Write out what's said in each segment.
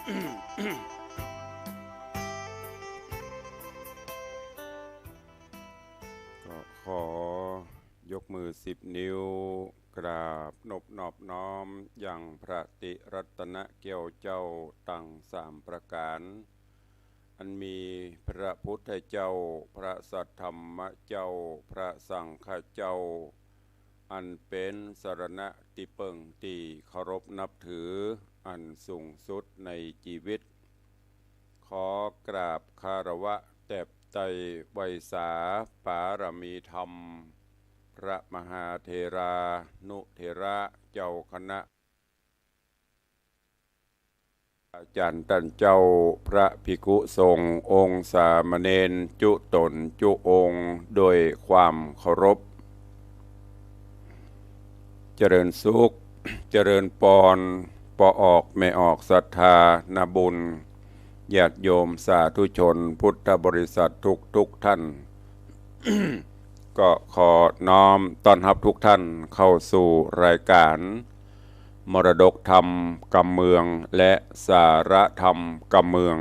ก็ขอยกมือ10 นิ้วกราบนอบน้อมอย่างพระติรัตนเกี่ยวเจ้าตั้ง3 ประการอันมีพระพุทธเจ้าพระสัทธรรมเจ้าพระสังฆเจ้าอันเป็นสรณะที่เปิ่งที่เคารพนับถืออันสูงสุดในชีวิตขอกราบคารวะแด่ไตรไวยสาปารมีธรรมพระมหาเถรานุเถระเจ้าคณะอาจารย์ท่านเจ้าพระภิกขุสงฆ์องค์สามเณรจุตนจุองค์โดยความเคารพเจริญสุขเจริญปอนปอออกไม่ออกศรัทธานาบุญญาติโยมสาธุชนพุทธบริษัททุกท่าน ก็ขอน้อมต้อนรับทุกท่านเข้าสู่รายการมรดกธรรมกำเมืองและสาระธรรมกำเมือง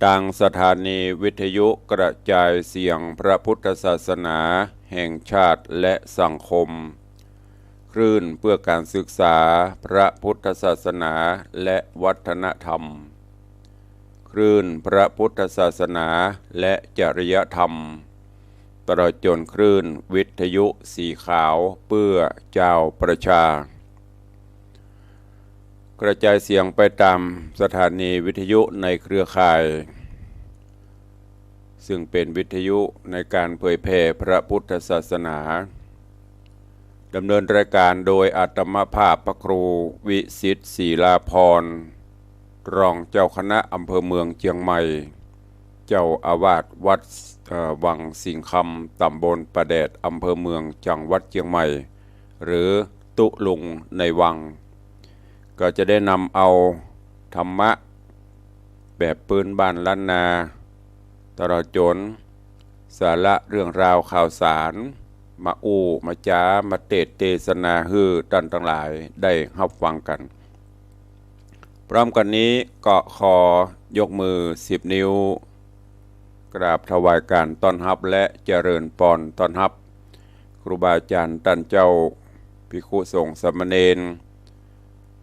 ทางสถานีวิทยุกระจายเสียงพระพุทธศาสนาแห่งชาติและสังคมคลื่นเพื่อการศึกษาพระพุทธศาสนาและวัฒนธรรมคลื่นพระพุทธศาสนาและจริยธรรมตลอดจนคลื่นวิทยุสีขาวเพื่อเจ้าประชากระจายเสียงไปตามสถานีวิทยุในเครือข่ายซึ่งเป็นวิทยุในการเผยแผ่พระพุทธศาสนาดำเนินรายการโดยอาตมภาพพระครูวิสิทธิ์ศรีลาภรณ์รองเจ้าคณะอำเภอเมืองเชียงใหม่เจ้าอาวาสวัดวังสิงคำตำบลประแดดอำเภอเมืองจังหวัดเชียงใหม่หรือตุลุงในวังก็จะได้นำเอาธรรมะแบบปืนบ้านล้านนาตลอดจนสาระเรื่องราวข่าวสารมามาจ้ามาเทศนาฮือท่านทั้งหลายได้รับฟังกันพร้อมกันนี้ก็ขอยกมือ10 นิ้วกราบถวายการต้อนรับและเจริญพรต้อนรับครูบาอาจารย์ท่านเจ้าภิกขุสงฆ์สามเณร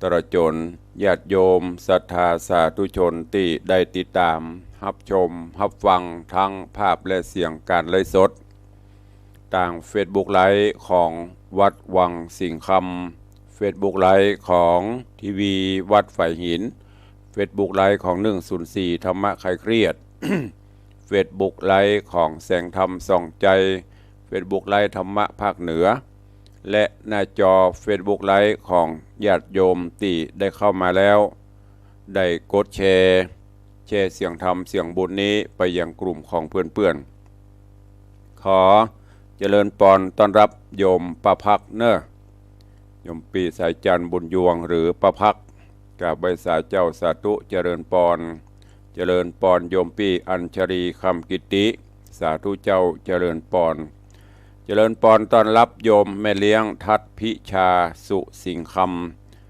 ตลอดจนญาติโยมศรัทธาสาธุชนที่ได้ติดตามรับชมรับฟังทั้งภาพและเสียงการไลฟ์สดทาง Facebook ไลฟ์ของวัดวังสิงคำ Facebook ไลฟ์ของทีวีวัดฝ่ายหิน Facebook ไลฟ์ของ104ธรรมะคลายเครียด Facebook ไลฟ์ของแสงธรรมส่องใจ Facebook ไลฟ์ธรรมะภาคเหนือและหน้าจอ Facebook ไลฟ์ของญาติโยมที่ได้เข้ามาแล้วได้กดแชร์เสียงธรรมเสียงบุญนี้ไปยังกลุ่มของเพื่อนๆขอเจริญพรต้อนรับโยมประภักเนอะโยมปีสายจันทร์บุญยวงหรือประภักกับใบสาเจ้าสาธุเจริญพรโยมปีอัญชรีคำกิติสาธุเจ้าเจริญพรต้อนรับโยมแม่เลี้ยงทัดพิชาสุสิงค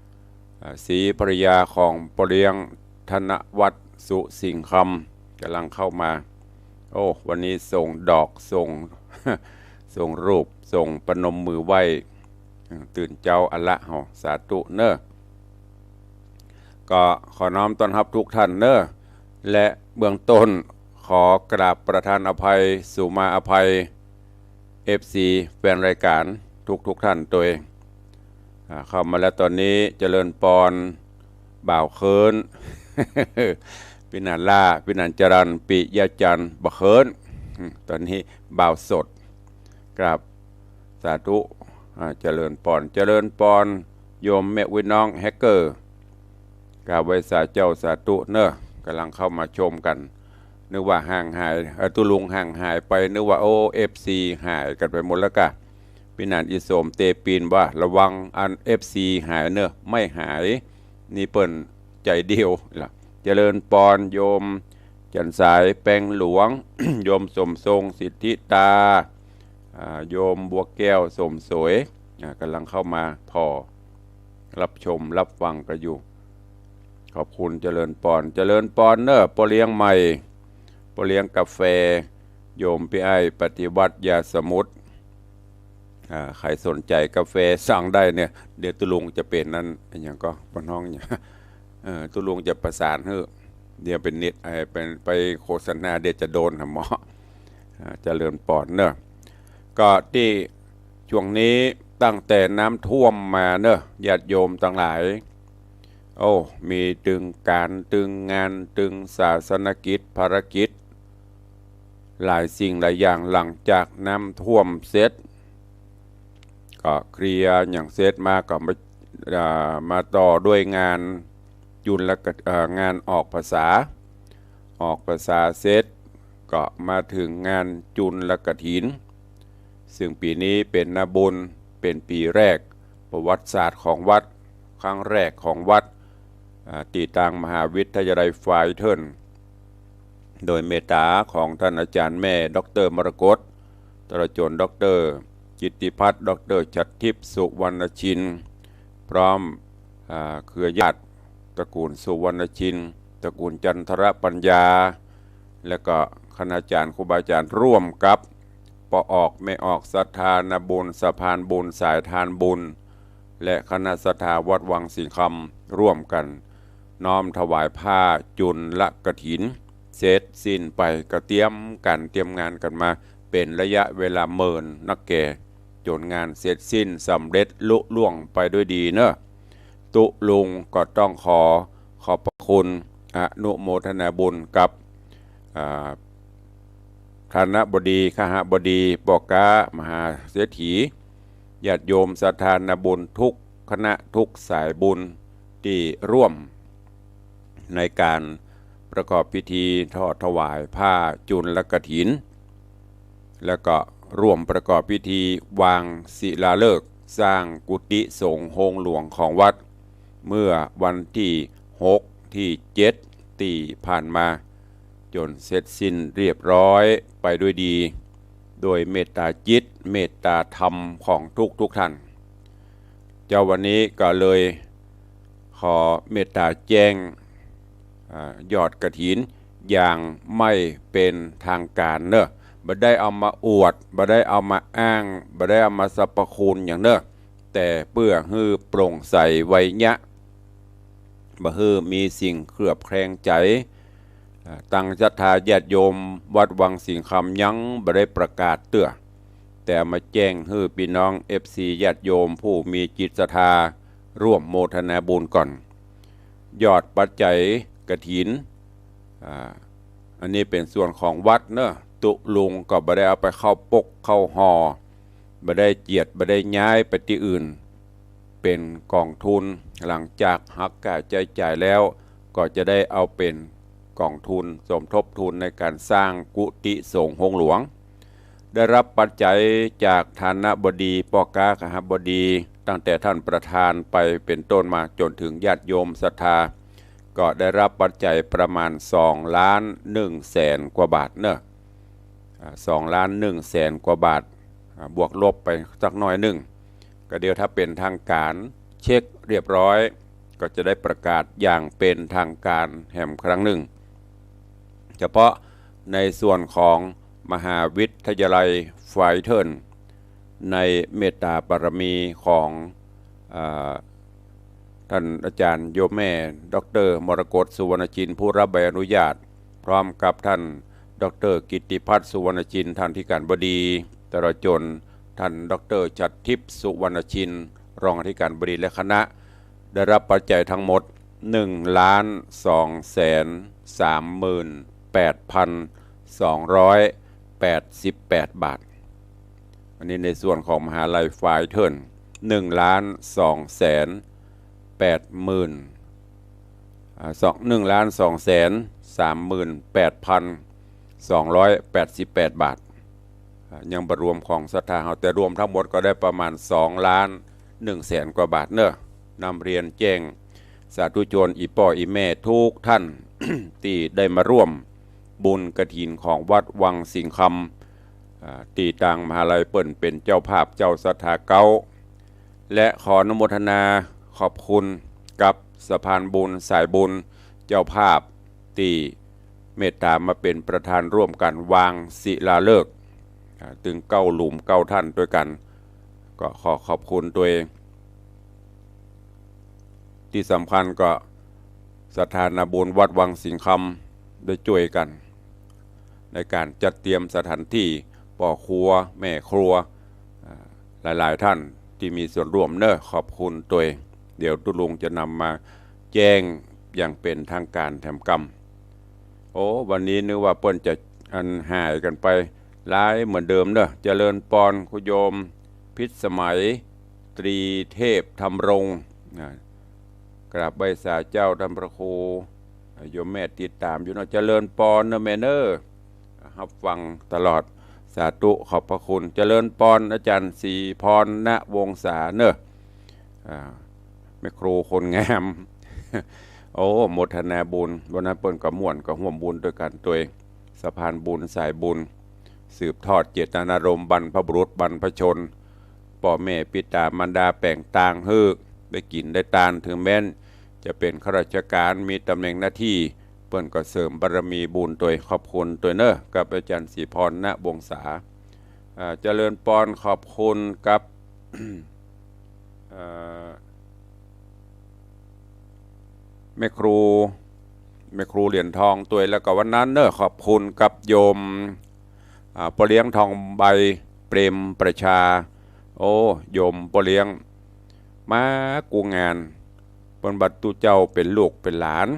ำศรีภริยาของปเลี้ยงธนวัฒน์สุสิงคำกำลังเข้ามาโอ้วันนี้ส่งดอกส่งรูปส่งปนมมือไหว้ตื่นเจ้าอัลละหอสาธุเนอะก็ขอน้อมต้อนรับทุกท่านเนอะและเบื้องต้นขอกราบประทานอภัยสุมาอภัยFC แฟนรายการทุกท่านตัวเองเข้ามาแล้วตอนนี้เจริญปอนบ่าวเคิน ปินันล่าปินันจรันปิยาจันบะเคินตอนนี้บ่าวสดกราบสาธุเจริญปอนโยมแม่วิน้องแฮกเกอร์กราบไว้สาเจ้าสาธุเนอะกำลังเข้ามาชมกันนึกว่าห่างหายตุลุงห่างหายไปนึกว่าFC หายกันไปหมดแล้วกะพี่นันอิโสมเตปีนว่าระวังอัน FC หายเนอะไม่หายนี่เปิ้นใจเดียวล่ะเจริญปอนโยมจันสายแปงหลวง โยมสมทรงสิทธิตาโยมบัวแก้วสมสวยกำลังเข้ามาพอรับชมรับฟังกันอยู่ ขอบคุณเจริญปอนเจริญปอนเนอะปอเลี้ยงใหม่ปอเลี้ยงกาแฟโยมพี่ไอ้ปฏิวัติยาสมุทรใครสนใจกาแฟสั่งได้เนี่ยเดี๋ยวตุลุงจะเป็นนั่นอย่างก็ปน้องเนี่ยตุลุงจะประสานให้เดี๋ยวเป็นนิดเป็นไปโฆษณาเดี๋ยวจะโดนหมอเจริญปอนเนอะก็ที่ช่วงนี้ตั้งแต่น้ำท่วมมาเนอะญาติโยมทั้งหลายโอ้มีตึงการตึงงานตึงศาสนกิจภารกิจหลายสิ่งหลายอย่างหลังจากน้ำท่วมเสร็จก็เคลียร์อย่างเสร็จมาก็มาต่อด้วยงานจุลและงานออกภาษาเสร็จก็มาถึงงานจุลและกฐินซึ่งปีนี้เป็นนาบุญเป็นปีแรกประวัติศาสตร์ของวัดครั้งแรกของวัดตีตังมหาวิทยาลัยไฟเทิร์นโดยเมตตาของท่านอาจารย์แม่ดร.มรกตตรจนดร.จิตติพัฒน์ดร.ชัดทิพย์สุวรรณชินพร้อมเครือญาติตระกูลสุวรรณชินตระกูลจันทรปัญญาและก็คณาจารย์ครูบาอาจารย์ร่วมกับปออกไม่ออกศรัทธานาบุญสะพานบุญสายทานบุญและคณะศรัทธาวัดวังสิงคำร่วมกันน้อมถวายผ้าจุลและกฐินเสร็จสิ้นไปก็เตรียมงานกันมาเป็นระยะเวลาเมินนักแก่จนงานเสร็จสิ้นสำเร็จลุล่วงไปด้วยดีเนอะตุลุงก็ต้องขอบพระคุณอนุโมทนาบุญกับคณบดีขหบดีปกามหาเศรษฐีญาติโยมศรัทธานาบุญทุกคณะทุกสายบุญที่ร่วมในการประกอบพิธีทอดถวายผ้าจุลกฐินแล้วก็ร่วมประกอบพิธีวางศิลาฤกษ์สร้างกุฏิสงฆ์โฮงหลวงของวัดเมื่อวันที่6ที่7ที่ผ่านมาจนเสร็จสิ้นเรียบร้อยไปด้วยดีโดยเมตตาจิตเมตตาธรรมของทุกท่านเจ้าวันนี้ก็เลยขอเมตตาแจ้งยอดกฐินอย่างไม่เป็นทางการเนอะบ่ได้เอามาอวดบ่ได้เอามาอ้างบ่ได้เอามาสรรพคุณอย่างเนอะแต่เพื่อให้โปร่งใสไวยะบ่ให้มีสิ่งเคลือบแคลงใจตั้งศรัทธาญาติโยมวัดวังสิงคำยังบ่ได้ประกาศเตื้อแต่มาแจ้งให้พี่น้อง FC ญาติโยมผู้มีจิตศรัทธาร่วมโมทนาบุญก่อนยอดปัจจัยกฐินอันนี้เป็นส่วนของวัดเนอะตุลุงก็บ่ได้เอาไปเข้าปกเข้าห่อบ่ได้เจียดบ่ได้ย้ายไปที่อื่นเป็นกองทุนหลังจากหักค่าใช้จ่ายแล้วก็จะได้เอาเป็นกองทุนสมทบทุนในการสร้างกุฏิสงฆ์โฮงหลวงได้รับปัจจัยจากฐานะบดีปกาขหบดีตั้งแต่ท่านประธานไปเป็นต้นมาจนถึงญาติโยมศรัทธาก็ได้รับปัจจัยประมาณ2 ล้าน 1 แสนกว่าบาทเนอะ2 ล้าน 1 แสนกว่าบาทบวกลบไปสักน้อยหนึ่งก็เดี๋ยวถ้าเป็นทางการเช็คเรียบร้อยก็จะได้ประกาศอย่างเป็นทางการแห่งครั้งหนึ่งเฉพาะในส่วนของมหาวิทยาลัยไฟเทิร์นในเมตตาบารมีของท่านอาจารย์โยมแม่ดร.มรกตสุวรรณชินผู้รับใบอนุญาตพร้อมกับท่านดร.กิตติพัฒน์สุวรรณชินท่านที่การบดีตรจนท่านดร.ชัดทิพย์สุวรรณชินรองอธิการบดีและคณะได้รับปัจจัยทั้งหมด1,238,288 บาทอันนี้ในส่วนของมหาลัยไฟเทิร์น1,238,288 บาทยังประรวมของศรัทธาแต่รวมทั้งหมดก็ได้ประมาณ2 ล้าน 1 แสนกว่าบาทเนอะนำเรียนแจ้งสาธุชนอีป่ออีแม่ทุกท่าน ที่ได้มาร่วมบุญกฐินของวัดวังสิงคำตีตังมหาลัยเปิ่นเป็นเจ้าภาพเจ้าศรัทธาเก้าและขออนุโมทนาขอบคุณกับ สะพานบุญสายบุญเจ้าภาพที่เมตตามาเป็นประธานร่วมกันวางศิลาฤกษ์ถึง9 หลุม 9 ท่านด้วยกันก็ขอขอบคุณตัวเองที่สำคัญก็สถานบุญวัดวังสิงห์คำได้ช่วยกันในการจัดเตรียมสถานที่พ่อครัวแม่ครัวหลายๆท่านที่มีส่วนร่วมเนอะขอบคุณตัวเองเดี๋ยวตุลุงจะนำมาแจ้งอย่างเป็นทางการแถมกรรมโอ้วันนี้นึกว่าเปิ้นจะหายกันไปหลายเหมือนเดิมเนอะเจริญปอนคุโยมพิษสมัยตรีเทพธรรมรงค์กราบใบสาเจ้าธรรมพระครูโยมแม่ติดตามอยู่เนาะเจริญปอนเนอะแม่เนอรับฟังตลอดสาธุขอบพระคุณเจริญปอนอาจารย์ศรีพรณวงศาเนอะแม่ครูคนงามโอ้โมทนาบุญวันนั้นเปิ้นกับม่วนกับห่วมบุญด้วยกันตัวเองสะพานบุญสายบุญสืบทอดเจตนารมณ์บรรพบุรุษบรรพชนพ่อแม่ปิตามารดาแป่งต่างฮือได้กินได้ตานถึงแม้นจะเป็นข้าราชการมีตำแหน่งหน้าที่เปิ้นก็เสริมบารมีบุญตัวขอบคุณตัวเนอะกับอาจารย์ศรีพรณวงศาเจริญปอนขอบคุณกับ แม่ครูเหรียญทองตัวแล้วก็วันนั้นเนอะขอบคุณกับโยมปอเลี้ยงทองใบเปรมประชาโอ้โยมปอเลี้ยงมากูงานปนบัตรตุเจ้าเป็นลูกเป็นหลาน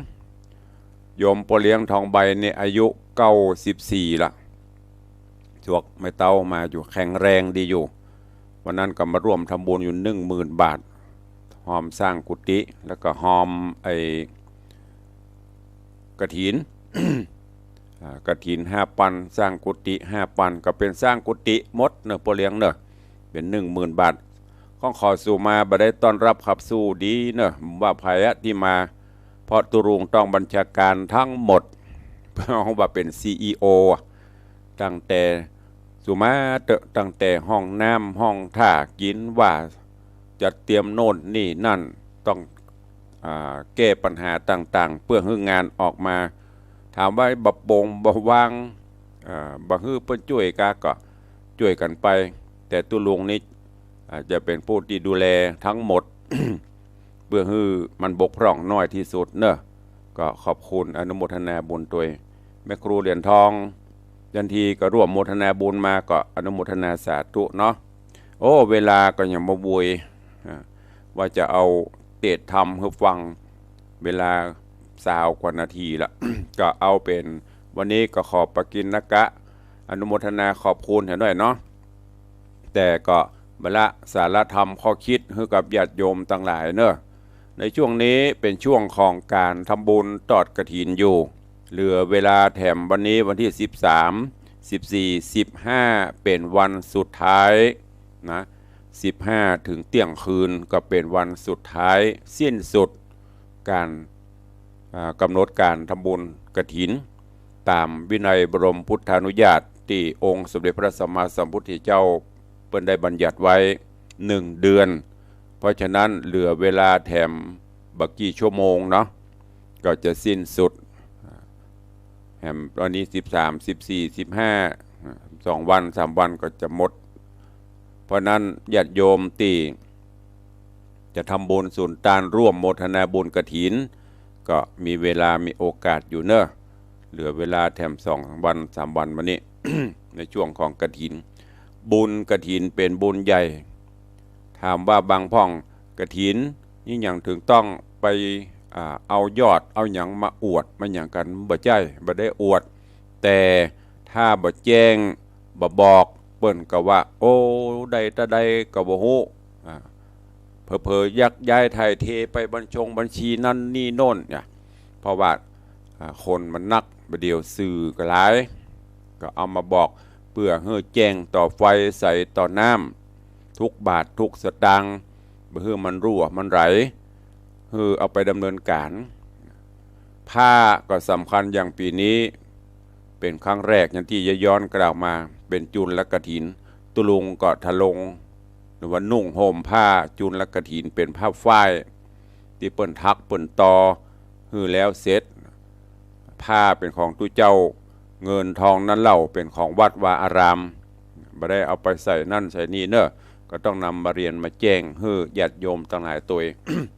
โยมปอเลี้ยงทองใบเนี่ยอายุ94ละจวกไม่เต้ามาอยู่แข็งแรงดีอยู่วันนั้นก็มาร่วมทำบุญอยู่10,000 บาทหอมสร้างกุฏิแล้วก็หอมกฐิน กฐิน5 ปันสร้างกุฏิ5 ปันก็เป็นสร้างกุฏิมดเนอะปอเลี้ยงเนอะเป็น10,000 บาทข้องขอสู่มาบ่ได้ต้อนรับขับสู่ดีเนอะว่าภัยที่มาเพราะตุรุงต้องบัญชาการทั้งหมดเพราะว่าเป็น CEO ตั้งแต่สู่มาตั้งแต่ห้องน้ำห้องท่ากินว่าจัดเตรียมโน่นนี่นั่นต้องแก้ปัญหาต่างๆเพื่อให้งานออกมาถามว่าบับบงบวางบังฮื้อเพื่อช่วยก็ช่วยกันไปแต่ตุลุงนี้จะเป็นผู้ที่ดูแลทั้งหมด เพื่อให้มันบกพร่องน้อยที่สุดเนอะก็ขอบคุณอนุโมทนาบุญตัวแม่ครูเหรียญทองยันทีก็ร่วมโมทนาบุญมาก็อนุโมทนาสาธุเนาะโอ้เวลาก็ยังมาบุยว่าจะเอาเทศธรรมให้ฟังเวลา20 กว่านาทีละ ก็เอาเป็นวันนี้ก็ขอบปกินนกะอนุโมทนาขอบคุณเห็นด้วยเนาะแต่ก็บละสารธรรมข้อคิดให้กับญาติโยมต่างหลายเนอะในช่วงนี้เป็นช่วงของการทำบุญตอดกฐินอยู่เหลือเวลาแถมวันนี้วันที่13 14 15เป็นวันสุดท้ายนะ15ถึงเที่ยงคืนก็เป็นวันสุดท้ายสิ้นสุดการกำหนดการทำบุญกฐินตามวินัยบรมพุทธานุญาตที่องค์สมเด็จพระสัมมาสัมพุทธเจ้าเปิ้นได้บัญญัติไว้1 เดือนเพราะฉะนั้นเหลือเวลาแถมบักกี่ชั่วโมงเนาะก็จะสิ้นสุดแถมตอนนี้13 14 15 2 วัน 3 วันก็จะหมดเพราะนั้นญาติโยมที่จะทำบุญสุนทานร่วมโมทนาบุญกฐินก็มีเวลามีโอกาสอยู่เนอะเหลือเวลาแถม2 วัน 3 วันมานี้ ในช่วงของกฐินบุญกฐินเป็นบุญใหญ่ถามว่าบางพ่องกฐินนี่อย่างถึงต้องไปเอายอดเอาอย่างมาอวดมันอย่างกันบ่ใจบ่ได้อวดแต่ถ้าบ่แจ้งบ่บอกเปิ้นก็ว่าโอ้ใดตะใดก็บ่ฮู้เผลอๆยักย้ายไทยเทไปบัญชีนั่นนี่โน่นเนี่ยเพราะว่าคนมันนักบ่เดียวสื่อก็หลายก็เอามาบอกเพื่อให้แจ้งต่อไฟใส่ต่อน้ำทุกบาททุกสตางค์เพื่อมันรั่วมันไหลเอาไปดำเนินการผ้าก็สำคัญอย่างปีนี้เป็นครั้งแรกอย่างที่ย้อนกล่าวมาเป็นจุลกฐินตุลุงก็ทะลงหรือว่านุ่งห่มผ้าจุลกฐินเป็นผ้าฝ้าย ที่เปิ้นทักเปิ้นต่อฮือแล้วเสร็จผ้าเป็นของตุเจ้าเงินทองนั้นเล่าเป็นของวัดวาอารามบ่ได้เอาไปใส่นั่นใส่นี่เนอะก็ต้องนำมาเรียนมาแจ้งฮือญาติโยมทั้งหลายตัว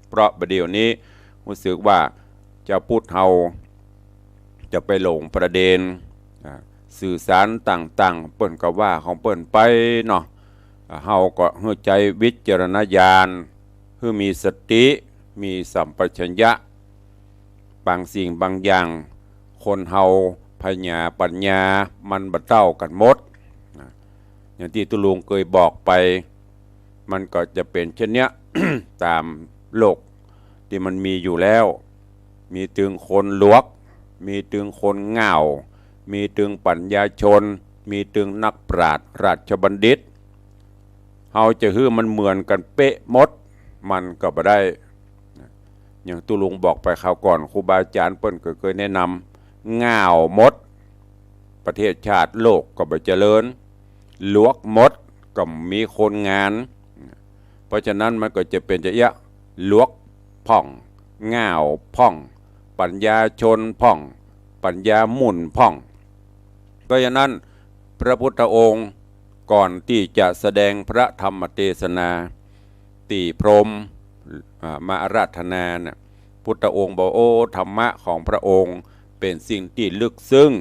เพราะประเดี๋ยวนี้รู้สึกว่าจะพูดเฮาจะไปหลงประเด็นสื่อสารต่างๆเปิ้นก็ว่าของเปิ้นไปเนาะเฮาก็เฮือใจวิจารณญาณคือมีสติมีสัมปชัญญะบางสิ่งบางอย่างคนเฮาปัญญามันบ่เท่ากันหมดอย่างที่ตุลุงเคยบอกไปมันก็จะเป็นเช่นเนี้ย ตามโลกที่มันมีอยู่แล้วมีถึงคนลวกมีถึงคนเหงามีถึงปัญญาชนมีถึงนักปราชญ์ราชบัณฑิตเฮาจะฮื้อมันเหมือนกันเป๊ะหมดมันก็บ่ได้อย่างตุลุงบอกไปคราวก่อนครูบาอาจารย์เปิ้นก็เคยแนะนำเหงาหมดประเทศชาติโลกก็บ่เจริญลวกหมดก็มีคนงานเพราะฉะนั้นมันก็จะเป็นจะเยะลวกพ่องเหงาพ่องปัญญาชนพ่องปัญญาหมุนพ่องเพราะฉะนั้นพระพุทธองค์ก่อนที่จะแสดงพระธรรมเทศนาตีพรหมมาอาราธนานะพุทธองค์บอกโอ้ธรรมะของพระองค์เป็นสิ่งที่ลึกซึ้ง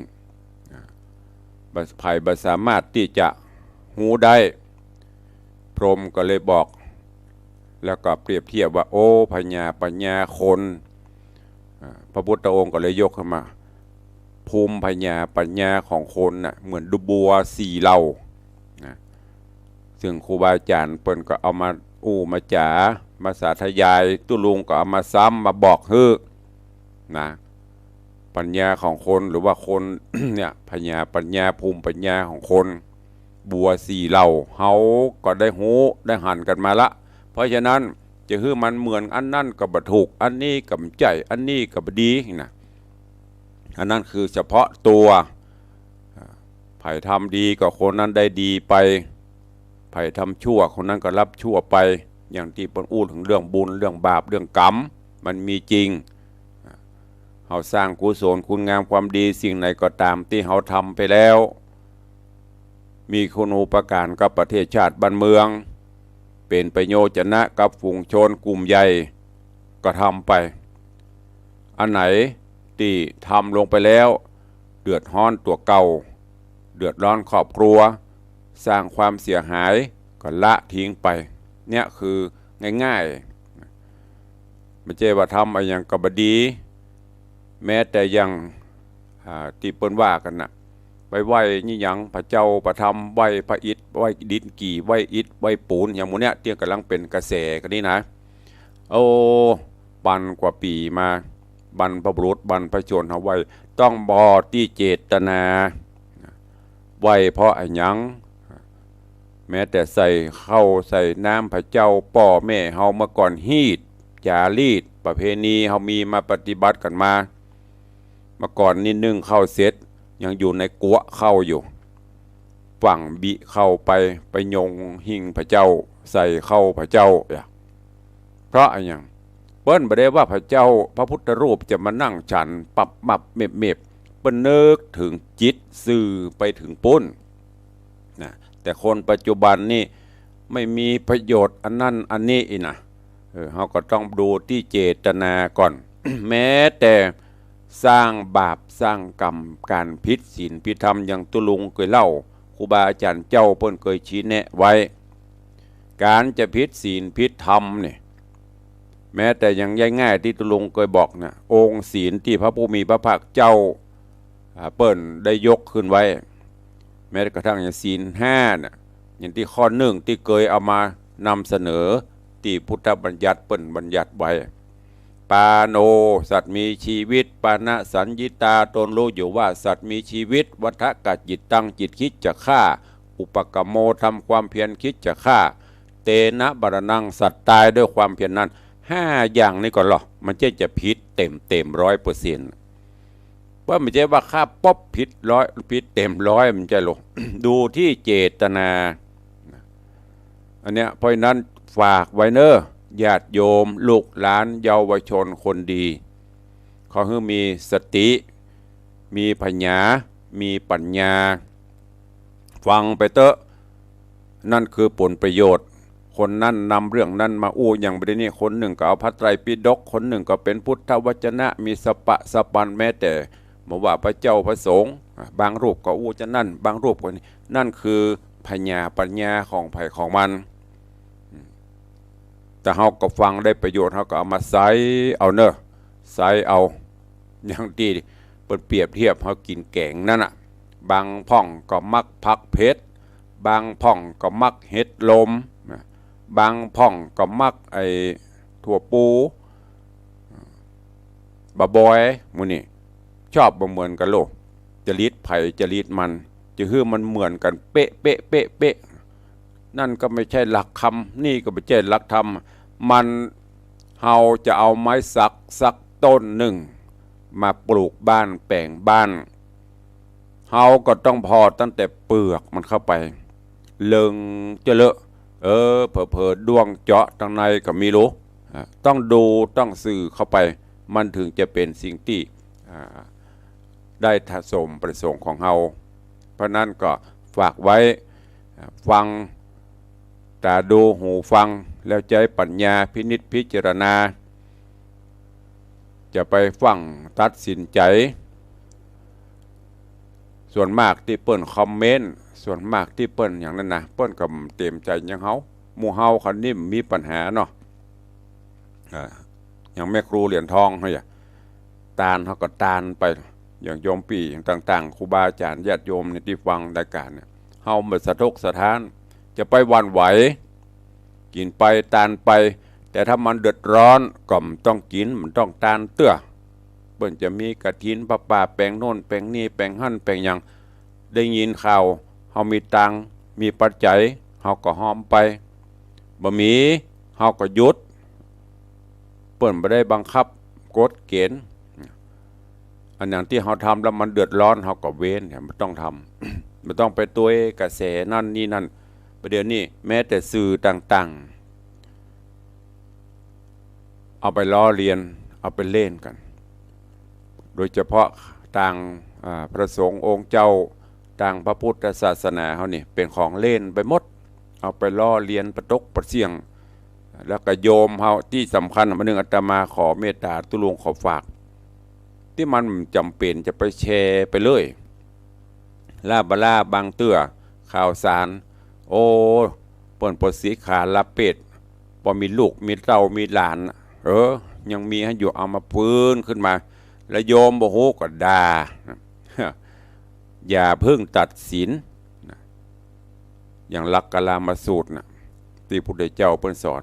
ภัยบ่สามารถที่จะหูได้พรหมก็เลยบอกแล้วก็เปรียบเทียบว่าโอ้ปัญญาคนพระพุทธองค์ก็เลยยกขึ้นมาภูมิปัญญาของคนน่ะเหมือนดุบัวสี่เหล่าซึ่งครูบาอาจารย์เปิ้นก็เอามามาจ๋ามาสาธยายตุลุงก็เอามาซ้ำมาบอกฮื้อนะปัญญาของคนหรือว่าคน เนี่ยปัญญาภูมิปัญญาของคนบัวสี่เหล่าเฮาก็ได้หูได้หันกันมาละเพราะฉะนั้นจะฮื้อมันเหมือนอันนั่นก็บ่ถูกอันนี้ก็บ่ใจอันนี้ก็บ่ดีนะอันนั้นคือเฉพาะตัวไผทำดีก็คนนั้นได้ดีไปไผทำชั่วคนนั้นก็รับชั่วไปอย่างที่ปนอู้ถึงเรื่องบุญเรื่องบาปเรื่องกรรมมันมีจริงเฮาสร้างกุศลคุณงามความดีสิ่งไหนก็ตามที่เฮาทำไปแล้วมีคุณูปการกับประเทศชาติบ้านเมืองเป็นประโยชนะกับฝูงชนกลุ่มใหญ่ก็ทำไปอันไหนที่ทำลงไปแล้วเดือดร้อนตัวเก่าเดือดร้อนครอบครัวสร้างความเสียหายก็ละทิ้งไปเนี่ยคือง่ายๆไม่ใช่ว่าทำอะไรอย่างกบดีแม้แต่ยังที่เปิ้นว่ากันนะไหว้นี่ยังพระเจ้าประทับไหว้พระอิฐไหว้ดินกี่ไหว้อิฐไหว้ปูนอย่างโมเนี้ยเที่ยงกำลังเป็นกระแสกันนี่นะโอ้ปันกว่าปีมาบรรพบุรุษบรรพชนเอาไว้ต้องบอที่เจตนาไหว้เพราะอะไรยังแม้แต่ใส่เข้าใส่น้ำพระเจ้าป่อแม่เฮาเมื่อก่อนฮีดจารีตประเพณีเฮามีมาปฏิบัติกันมาเมื่อก่อนนิดนึงเข้าเสร็จยังอยู่ในกัวเข้าอยู่ฝังบิเข้าไปยงหิ่งพระเจ้าใส่เข้าพระเจ้าเพราะอะไรอย่างเปิ้นบ่ได้ว่าพระเจ้าพระพุทธรูปจะมานั่งฉันปับมับเม็บเปิ้นนึกถึงจิตสื่อไปถึงปุ้นนะแต่คนปัจจุบันนี่ไม่มีประโยชน์อันนั้นอันนี้อีนะเราก็ต้องดูที่เจตนาก่อน แม้แต่สร้างบาปสร้างกรรมการผิดศีลผิดธรรมอย่างตุลุงเคยเล่าครูบาอาจารย์เจ้าเพิ่นเคยชี้แนะไว้การจะผิดศีลผิดธรรมเนี่ยแม้แต่อย่างง่ายๆที่ตุลุงเคยบอกนะองค์ศีลที่พระผู้มีพระภาคเจ้าเปิ้นได้ยกขึ้นไว้แม้กระทั่งอย่างศีล5น่ะอย่างที่ข้อหนึ่งที่เคยเอามานำเสนอที่พุทธบัญญัติเปิ้นบัญญัติไว้ปาโนสัตว์มีชีวิตปานะสัญญิตาตนรู้อยู่ว่าสัตว์มีชีวิตวัฏกัจจิตตั้งจิตคิดจะฆ่าอุปกมโมทำความเพียรคิดจะฆ่าเตนะบารนังสัตว์ตายด้วยความเพียรนั้น5อย่างนี้ก่อนหรอมันจะผิดเต็ม100%ว่าไม่ใช่ว่าฆ่าป๊อบผิดผิดเต็ม100มันจะหรอ ดูที่เจตนาอันเนี้ยเพราะนั้นฝากไว้เนอะ ญาติโยมลูกหลานเยาวชนคนดีขอให้มีสติมีปัญญามีปัญญาฟังไปเถอะนั่นคือผลประโยชน์คนนั้นนำเรื่องนั้นมาอู้อย่างประเด็นนี้คนหนึ่งก็เอาพระไตรปิฎกคนหนึ่งก็เป็นพุทธวจนะมีสปะสปันแม้แต่มาว่าพระเจ้าพระสงฆ์บางรูปก็อู้จะนั่นบางรูปก็นี่นั่นคือปัญญาของไผ่ของมันแต่เขาก็ฟังได้ประโยชน์เขาก็เอามาใส่เอาเนอะใส่เอาอย่างที่เปรียบเทียบเขากินแกงนั่นอ่ะบางพ่องก็มักผักเผ็ดบางพ่องก็มักเห็ดลมบางพ่องก็มักไอถั่วปูบะบอยมูนี่ชอบบ่เหมือนกันโลกจริตไผ่จริตมันจะคือมันเหมือนกันเป๊ะเป๊ะเป๊ะเป๊ะนั่นก็ไม่ใช่หลักคำนี่ก็ไม่ใช่หลักธรรมมันเฮาจะเอาไม้สักต้นหนึ่งมาปลูกบ้านแปลงบ้านเฮาก็ต้องพอตั้งแต่เปลือกมันเข้าไปเลิงจะเลอะเผลอดวงเจาะทางในก็มีรู้ต้องดูต้องสื่อเข้าไปมันถึงจะเป็นสิ่งที่ได้ทัศนประสงค์ของเฮาเพราะนั้นก็ฝากไว้ฟังตาดูหูฟังแล้วใจปัญญาพินิจพิจารณาจะไปฟังตัดสินใจส่วนมากที่เปิ้นคอมเมนต์ส่วนมากที่เปิ้นอย่างนั้นนะเปิ้นก็เต็มใจอย่างเฮาหมู่เฮาคันนี้มีปัญหาเนาะอย่างแม่ครูเหรียญทองเฮ้ยตาลเขาก็ตาลไปอย่างโยมปีอย่างต่างๆครูบาอาจารย์ญาติโยมในที่ฟังรายการเนี่ยเฮาไม่สะทกสะท้านจะไปหวั่นไหวกินไปตาลไปแต่ถ้ามันเดือดร้อนก็ต้องกินมันต้องตาลเตื้อเปิ้นจะมีกระถินพระป่าแปลงโน่นแปลงนี่แปลงหั่นแปลงอย่างได้ยินข่าวเฮามีตังมีปัจจัยเฮาก็หอมไปบ่มีเฮาก็หยุดเปิ้นบ่ได้บังคับกฎเกณฑ์อันอย่างที่เฮาทำแล้วมันเดือดร้อนเฮาก็เว้นมันต้องทำมันต้องไปตัวกระแสนั่นนี่นั่นประเดี๋ยวนี้แม้แต่สื่อต่างๆเอาไปล้อเลียนเอาไปเล่นกันโดยเฉพาะต่างพระสงฆ์องค์เจ้าต่างพระพุทธศาสนาเขานี่เป็นของเล่นไปหมดเอาไปล้อเลียนประตกประเสี่ยงแล้วก็โยมเขาที่สำคัญมันนึงอาตมาขอเมตตาตุลวงขอฝากที่มันจำเป็นจะไปแชร์ไปเลยล่าบางเตื้อข่าวสารโอ้เปิ่นปดสีขาลาเป็ดพอมีลูกมีเต้ามีหลานยังมีให้อยู่เอามาฟื้นขึ้นมาแล้วโยมบอกโหก็ด่าอย่าเพิ่งตัดสินอย่างลักกลามาสูตรนะที่พระพุทธเจ้าเพิ่นสอน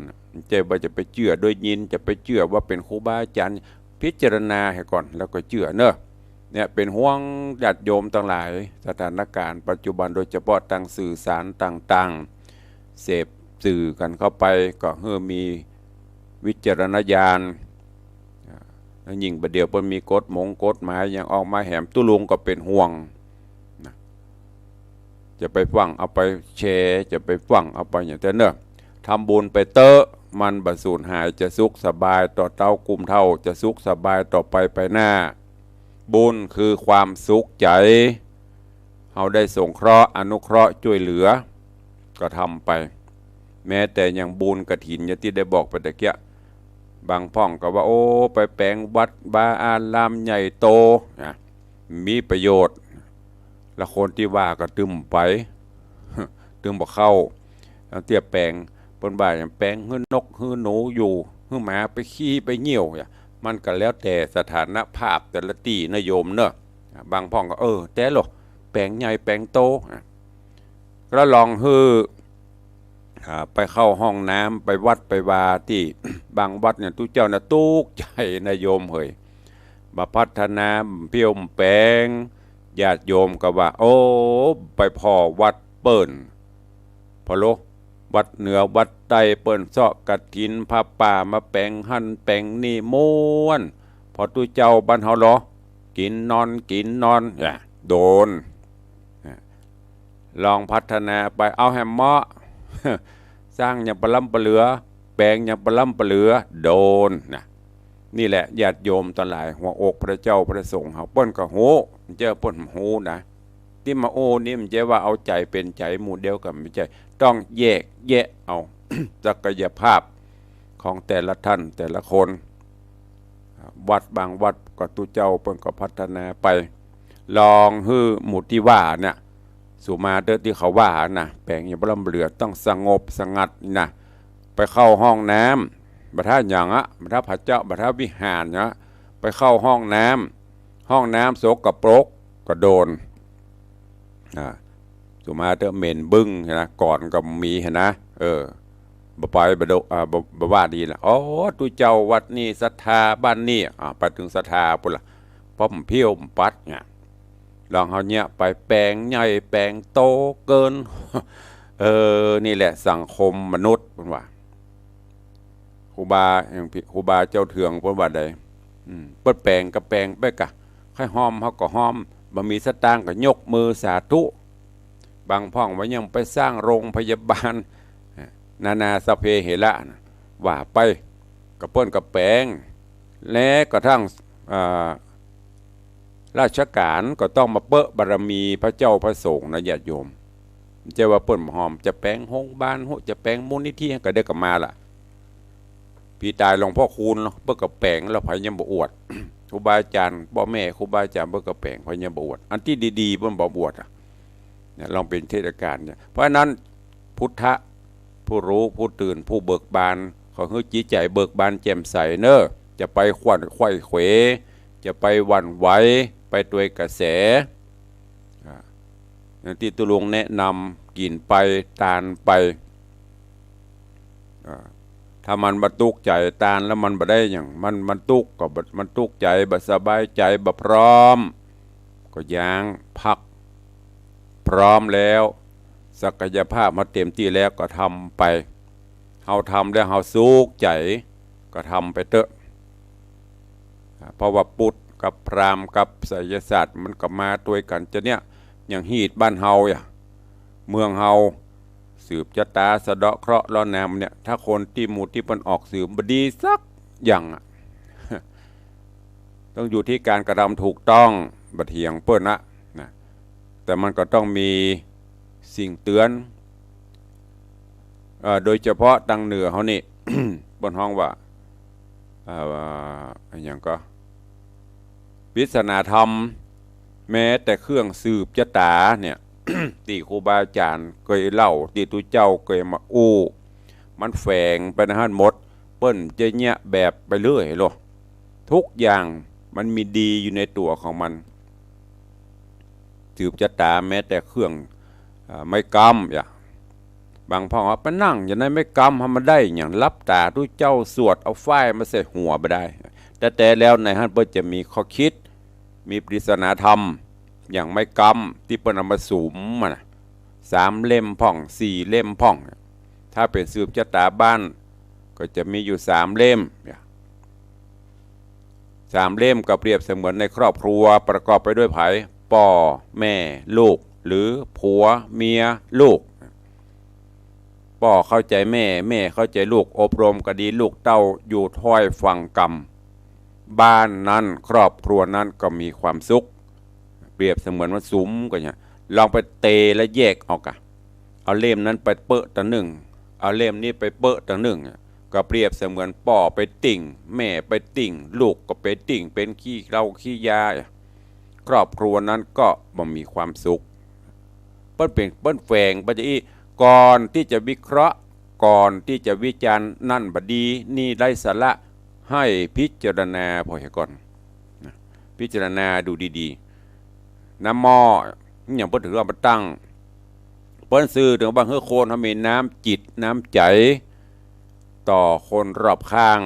เจ้าว่าจะไปเชื่อโดยยินจะไปเชื่อว่าเป็นครูบาอาจารย์พิจารณาให้ก่อนแล้วก็เชื่อเนอะเนี่ยเป็นห่วงญาติโยมทั้งหลายสถานการณ์ปัจจุบันโดยเฉพาะทางสื่อสารต่างๆเสพสื่อกันเข้าไปก็มีวิจารณญาณยิ่งประเดี๋ยวเพิ่นมีกฎหมายอย่างออกมาแหมตุลุงก็เป็นห่วงจะไปฟังเอาไปแชร์จะไปฟังเอาไปอย่างเนอะทำบุญไปเตอะมันบรรสูญหายจะสุขสบายต่อเต้ากุมเท่าจะสุขสบายต่อไปหน้าบุญคือความสุขใจเราได้สงเคราะห์อนุเคราะห์ช่วยเหลือก็ทำไปแม้แต่อย่างบุญกฐินอย่างที่ได้บอกไปตะเกียบางพ่องก็ว่าโอ้ไปแปลงวัดบาอารามใหญ่โตมีประโยชน์ละคนที่ว่าก็ตึมไปตึมบอกเข้าเตี้ยแปลงบนบ่ายแปลงหื้อนกหื้อหนูอยู่หื้อหมาไปขี้ไปเหี่ยวมันก็แล้วแต่สถานภาพแต่ละตีนโยมเนอะบางพ่องก็แต่หรอแปลงใหญ่แปลงโตแล้วลองฮื้อไปเข้าห้องน้ำไปวัดไปวาที่บางวัดเนี่ยทุกเจ้านะตุกใจนะโยมเฮ้ยมาพัฒนาเพี้ยวแปลงญาติโยมก็ว่าโอ้ไปพ่อวัดเปิ้นพอโลวัดเหนือวัดใต้เปิ้นเสาะกฐินผ้าป่ามาแปลงหั่นแปลงนี่ม้วนพอทุกเจ้าบ้านเฮาเหรอกินนอนโดนลองพัฒนาไปเอาแฮมเมาะสร้างอย่างปลำปเหลือ แปลงยังปล้ำปเหลือโดนนะนี่แหละญาติโยมทั้งหลายหัวอกพระเจ้าพระสงฆ์เขาเปิ้นก็โหเจ้าเปิ้นโหนะที่มาโอ้นี่มันจะว่าเอาใจเป็นใจหมู่เดียวกันไม่ใช่ต้องแยกแยะเอา ศักยภาพของแต่ละท่านแต่ละคนวัดบางวัดก็ตุเจ้าเปิ้นก็พัฒนาไปลองฮื้อหมู่ที่ว่าเนี่ยสุมาเด้อที่เขาว่านะแปลงอย่าบล้ำเหลือต้องสงบสงัดนะไปเข้าห้องน้ำบัดท่าอย่างอะบัดท่าพระเจ้าบัดท่าวิหารเนาะไปเข้าห้องน้ำโสกปรกก็โดนสุมาเด้อเหม็นบึ้งนะก่อนก็มีนะบ่ไปบ่ว่าดีละอ๋อตุเจ้าวัดนี้ศรัทธาบ้านนี้ไปถึงศรัทธาพุ่นล่ะป้อมเพี้ยวปัดเนี่ยลองเฮาเนี่ยไปแปลงใหญ่แปลงโตเกิน นี่แหละสังคมมนุษย์เพิ่นว่าครูบาอย่างครูบาเจ้าเถืองเพิ่นว่าใดเปิ้นแปลงก็แปลงไปกะค่อยหอมเฮาก็หอมบ่มีสตางค์ก็ยกมือสาธุบางพ่องว่ายังไปสร้างโรงพยาบาลนานาสเพเหระว่าไปกระเปิ้นกระแปงและกระทั่งราชการก็ต้องมาเปะบารมีพระเจ้าพระสงฆ์นะญาติโยมจะว่าเปิ้นหอมจะแปลงโรงพยาบาลจะแปลงมูลนิธิก็ได้กลับมาล่ะพี่ตายหลวงพ่อคูณเปิ้นกระแปงแล้วไผยังบ่อวด ครูบาอาจารย์พ่อแม่ครูบาอาจารย์เปิ้นกระแปงไผยังบ่อวดอันที่ดีๆเปิ้นบ่อวดเนี่ยลองเป็นเทศกาลเนี่ยเพราะฉะนั้นพุทธะผู้รู้ผู้ตื่นผู้เบิกบานเขาให้จิตใจเบิกบานแจ่มใสเนอะจะไปขวัญไขว้เขวจะไปหวั่นไหวไปด้วยกระแสที่ตุลุงแนะนำกินไปตานไปถ้ามันบรรทุกใจตานแล้วมันบ่ได้อย่างมันตุกก็มันตุกใจบ่สบายใจบ่พร้อมก็ย่างพักพร้อมแล้วศักยภาพมาเต็มที่แล้วก็ทำไปเฮาทำแล้วเฮาสุขใจก็ทำไปเถอะเพราะว่าพุทธกับพราหมณ์กับไสยศาสตร์มันก็มาด้วยกันจะเนี่ยอย่างฮีดบ้านเฮาเมืองเฮาสืบชะตาสะเดาะเคราะห์ล้อแนมเนี่ยถ้าคนที่หมู่ที่มันออกสืบบดีสักอย่าง ต้องอยู่ที่การกระทำถูกต้องบัดเถียงเปิ้นนะแต่มันก็ต้องมีสิ่งเตือนโดยเฉพาะตังเหนือเขานี่ บนห้องว่าอย่างก็วิศนาธรรมแม้แต่เครื่องสืบชะตาเนี่ย ที่ครูบาอาจารย์เคยเล่าที่ตุเจ้าเคยมามันแฝงไปในหันหมดเปิ้นจะเนี่ยแบบไปเรื่อยหรอทุกอย่างมันมีดีอยู่ในตัวของมันสืบชะตาแม้แต่เครื่องไม่กำบางพ่อว่าไปนั่งอย่างนั้นไม่กำทำมาได้อย่างรับตาทุกเจ้าสวดเอาฝ้ายมาใส่หัวไปได้แต่แล้วในฮั่นเปิ้นจะมีข้อคิดมีปริศนาธรรมอย่างไม่กำที่เปิ้นเอามาสุมมัน3 เล่มพ่อง4 เล่มพ่องถ้าเป็นสืบชะตาบ้านก็จะมีอยู่3 เล่ม3 เล่มก็เปรียบเสมือนในครอบครัวประกอบไปด้วยไผพ่อแม่ลูกหรือผัวเมียลูกพ่อเข้าใจแม่แม่เข้าใจลูกอบรมก็ดีลูกเต้าอยู่ถ้อยฟังกรรมบ้านนั้นครอบครัวนั้นก็มีความสุขเปรียบเสมือนว่าสุมก็เนี่ยลองไปเตะและแยกออกเอาเล่มนั้นไปเปะตัวหนึ่งเอาเล่มนี้ไปเปะตัวหนึ่งก็เปรียบเสมือนพ่อไปติ่งแม่ไปติ่งลูกก็ไปติ่งเป็นขี้เหล้าขี้ยาครอบครัวนั้นก็บ่มีความสุขเปิ้นแฝงปัจจัยก่อนที่จะวิเคราะห์ก่อนที่จะวิจารณ์นั่นบดีนี่ไร้สาระให้พิจารณาพอให้ก่อนพิจารณาดูดีๆน้ำหม้ออย่างเปิ้นถือว่ามาตั้งเปิ้นซื้อถึงบางเฮือโคนเขามีน้ำจิตน้ำใจต่อคนรอบข้าง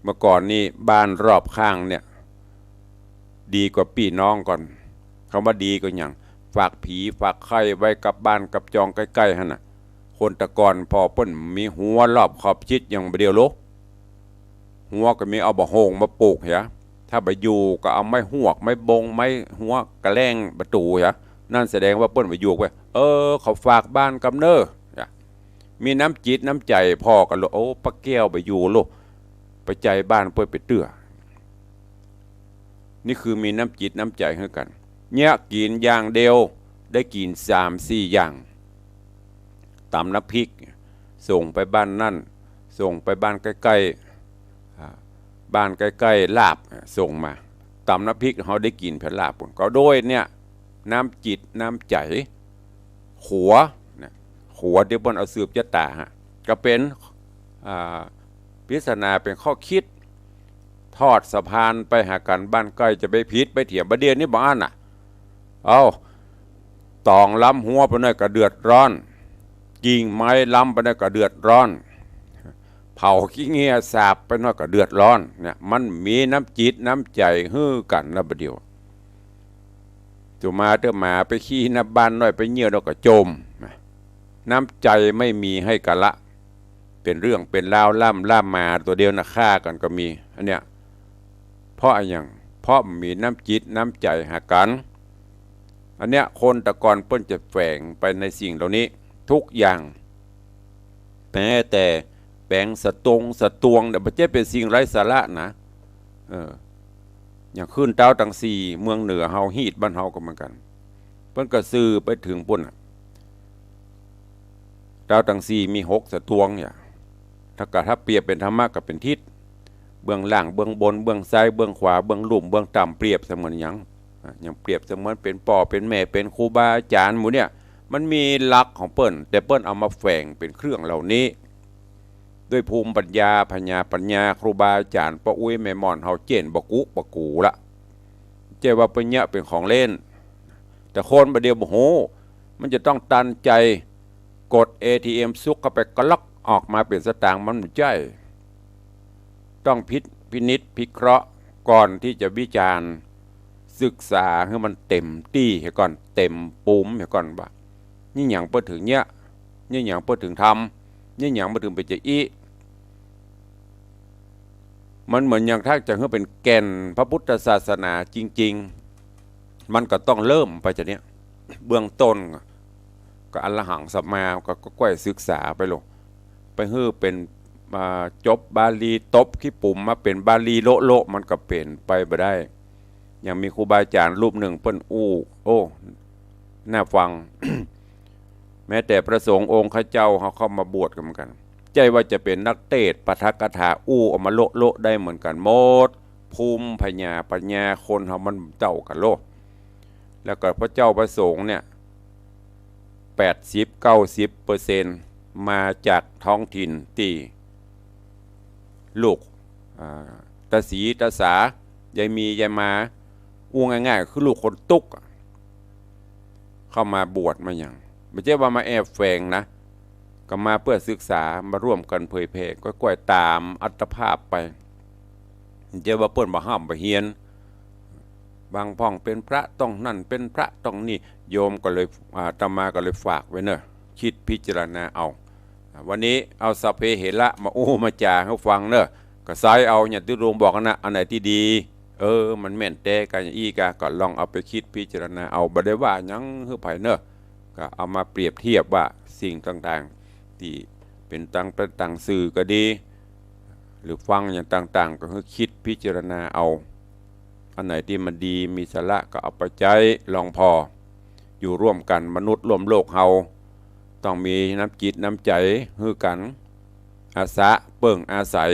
เมื่อก่อนนี่บ้านรอบข้างเนี่ยดีกว่าพี่น้องก่อนคำว่าดีก็อย่างฝากผีฝากไข่ไว้กับบ้านกับจองใกล้ๆหั่นน่ะคนตะกอนพอเปิ้นมีหัวรอบขอบชิดอย่างเดียวโลหัวก็มีเอาบ่โหงมาปลูกเหรอถ้าไปอยู่ก็เอาไม้หวกไม้บงไม้หัวกระแลงประตูเหรอนั่นแสดงว่าเปิ้นไปอยู่ไว้เขาฝากบ้านกำเน้อ มีน้ำจิตน้ำใจพ่อกันโลโอ้ปะแก้วไปอยู่โลไปใจบ้านเพื่อไปเตื้อนี่คือมีน้ำจิตน้ำใจให้กันเนี่ยกินอย่างเดียวได้กิน3-4อย่างตำน้ำพริกส่งไปบ้านนั่นส่งไปบ้านใกล้ๆบ้านใกล้ๆลาบส่งมาตำน้ำพริกเขาได้กินเพื่อลาบก็โดยเนี่ยน้ำจิตน้ำใจขัวเดี๋ยวบนเอาสืบจะตาฮะก็เป็นพิจารณาเป็นข้อคิดทอดสะพานไปหากันบ้านใกล้จะไปพิษไปเถียงประเดี๋ยวนี้บ้านน่ะเอาตองล้ำหัวไปหน่อยก็เดือดร้อนกิ่งไม้ล้ำไปหน่อยก็เดือดร้อนเผาขี้เงี้ยสาบไปหน่อยก็เดือดร้อนเนี่ยมันมีน้ำจิตน้ำใจฮื้อกันนะประเดี๋ยวจุมาเตอหมาไปขี้น้ำบ้านหน่อยไปเงี้ยเราก็จมน้ำใจไม่มีให้กันละเป็นเรื่องเป็นราวล่ำมาตัวเดียวนะฆ่ากันก็มีอันเนี้ยเพราะอย่างเพราะมีน้ำจิตน้ำใจหากันอันเนี้ยคนตะกอนเปิ้นจะแฝงไปในสิ่งเหล่านี้ทุกอย่างแม้แต่แปลงสตวงแต่ไม่ใช่เป็นสิ่งไร้สาระนะอย่างขึ้นเต้าตังสีเมืองเหนือเฮาฮีดบ้านเฮาก็เหมือนกันเปิ้นก็ซื้อไปถึงปุ่นดาวตังสีมี6 สตวงเนี่ยถ้าเปรียบเป็นธรรมะกับเป็นทิศเบื้องล่างเบื้องบนเบื้องซ้ายเบื้องขวาเบื้องลุ่มเบื้องต่ำเปรียบเสมือนอย่างเปรียบเสมือนเป็นพ่อเป็นแม่เป็นครูบาอาจารย์หมู่เนี่ยมันมีหลักของเปิ้นแต่เปิ้นเอามาแฝงเป็นเครื่องเหล่านี้ด้วยภูมิปัญญาครูบาอาจารย์ป้าอุ้ยแม่ม่อนเฮาเจนบกูละเจ้ว่าเป็นเนี่ยเป็นของเล่นแต่คนประเดี๋ยวโอ้โหมันจะต้องตันใจกด ATM ซุกเข้าไปกล็อกออกมาเป็นสตางค์มันไม่ใช่ต้องพินิจพิเคราะห์ก่อนที่จะวิจารณ์ศึกษาให้มันเต็มตี้ให้ก่อนเต็มปุ่มให้ก่อนว่านี่อย่างเปิดถึงเนี้ยนี่อย่างเปิดถึงทำนี่อย่างเปิดถึงไปจะอีมันเหมือนอย่างถ้าจะให้เป็นแก่นพระพุทธศาสนาจริงๆมันก็ต้องเริ่มไปจากเนี้ยเบื้องต้นก็อรหังสัมมาก็ก้อยศึกษาไปลงไปเฮ้อเป็นจบบาลีตบขี้ปุ่มมาเป็นบาลีโลมันก็เปลี่ยนไปบ่ได้อย่างมีครูบาอาจารย์รูปหนึ่งเปิ้นโอ้น่าฟัง แม้แต่พระสงฆ์องค์ข้าเจ้าเขาเข้ามาบวชกันเหมือนกันใจว่าจะเป็นนักเทศปาฐกถาออกมาโลได้เหมือนกันหมดภูมิปัญญาคนเขามันเจ้ากันโลแล้วก็พระเจ้าประสงค์เนี่ย80-90%มาจากท้องถิ่นที่ลูกตาสีตาสายายมียายมาง่ายๆคือลูกคนตุกเข้ามาบวชมาอย่างไม่ใช่ว่ามาแอบแฝงนะก็มาเพื่อศึกษามาร่วมกันเผยแผ่ก็ก้อยตามอัตภาพไปไม่ใช่ว่าเปิ้นบ่ห้ามบ่เฮียนบางพ่องเป็นพระต้องนั่นเป็นพระต้องนี่โยมก็เลยอาตมาก็เลยฝากไว้เนอะคิดพิจารณาเอาวันนี้เอาสัพเพเหระมามาจ่าให้ฟังเนอะก็ไซเอาอย่างที่รวมบอกนะอันไหนที่ดีมันแม่นแต่กันอีกาก็ลองเอาไปคิดพิจารณาเอาบ่ได้ว่ายังเฮือไผเนอะก็เอามาเปรียบเทียบว่าสิ่งต่างๆที่เป็นต่างสื่อก็ดีหรือฟังอย่างต่างๆก็คือคิดพิจารณาเอาอันไหนที่มันดีมีสาระก็เอาไปใช้ลองพออยู่ร่วมกันมนุษย์ร่วมโลกเฮาต้องมีน้ำจิตน้ำใจฮือกันอาสาเปิ่งอาศัย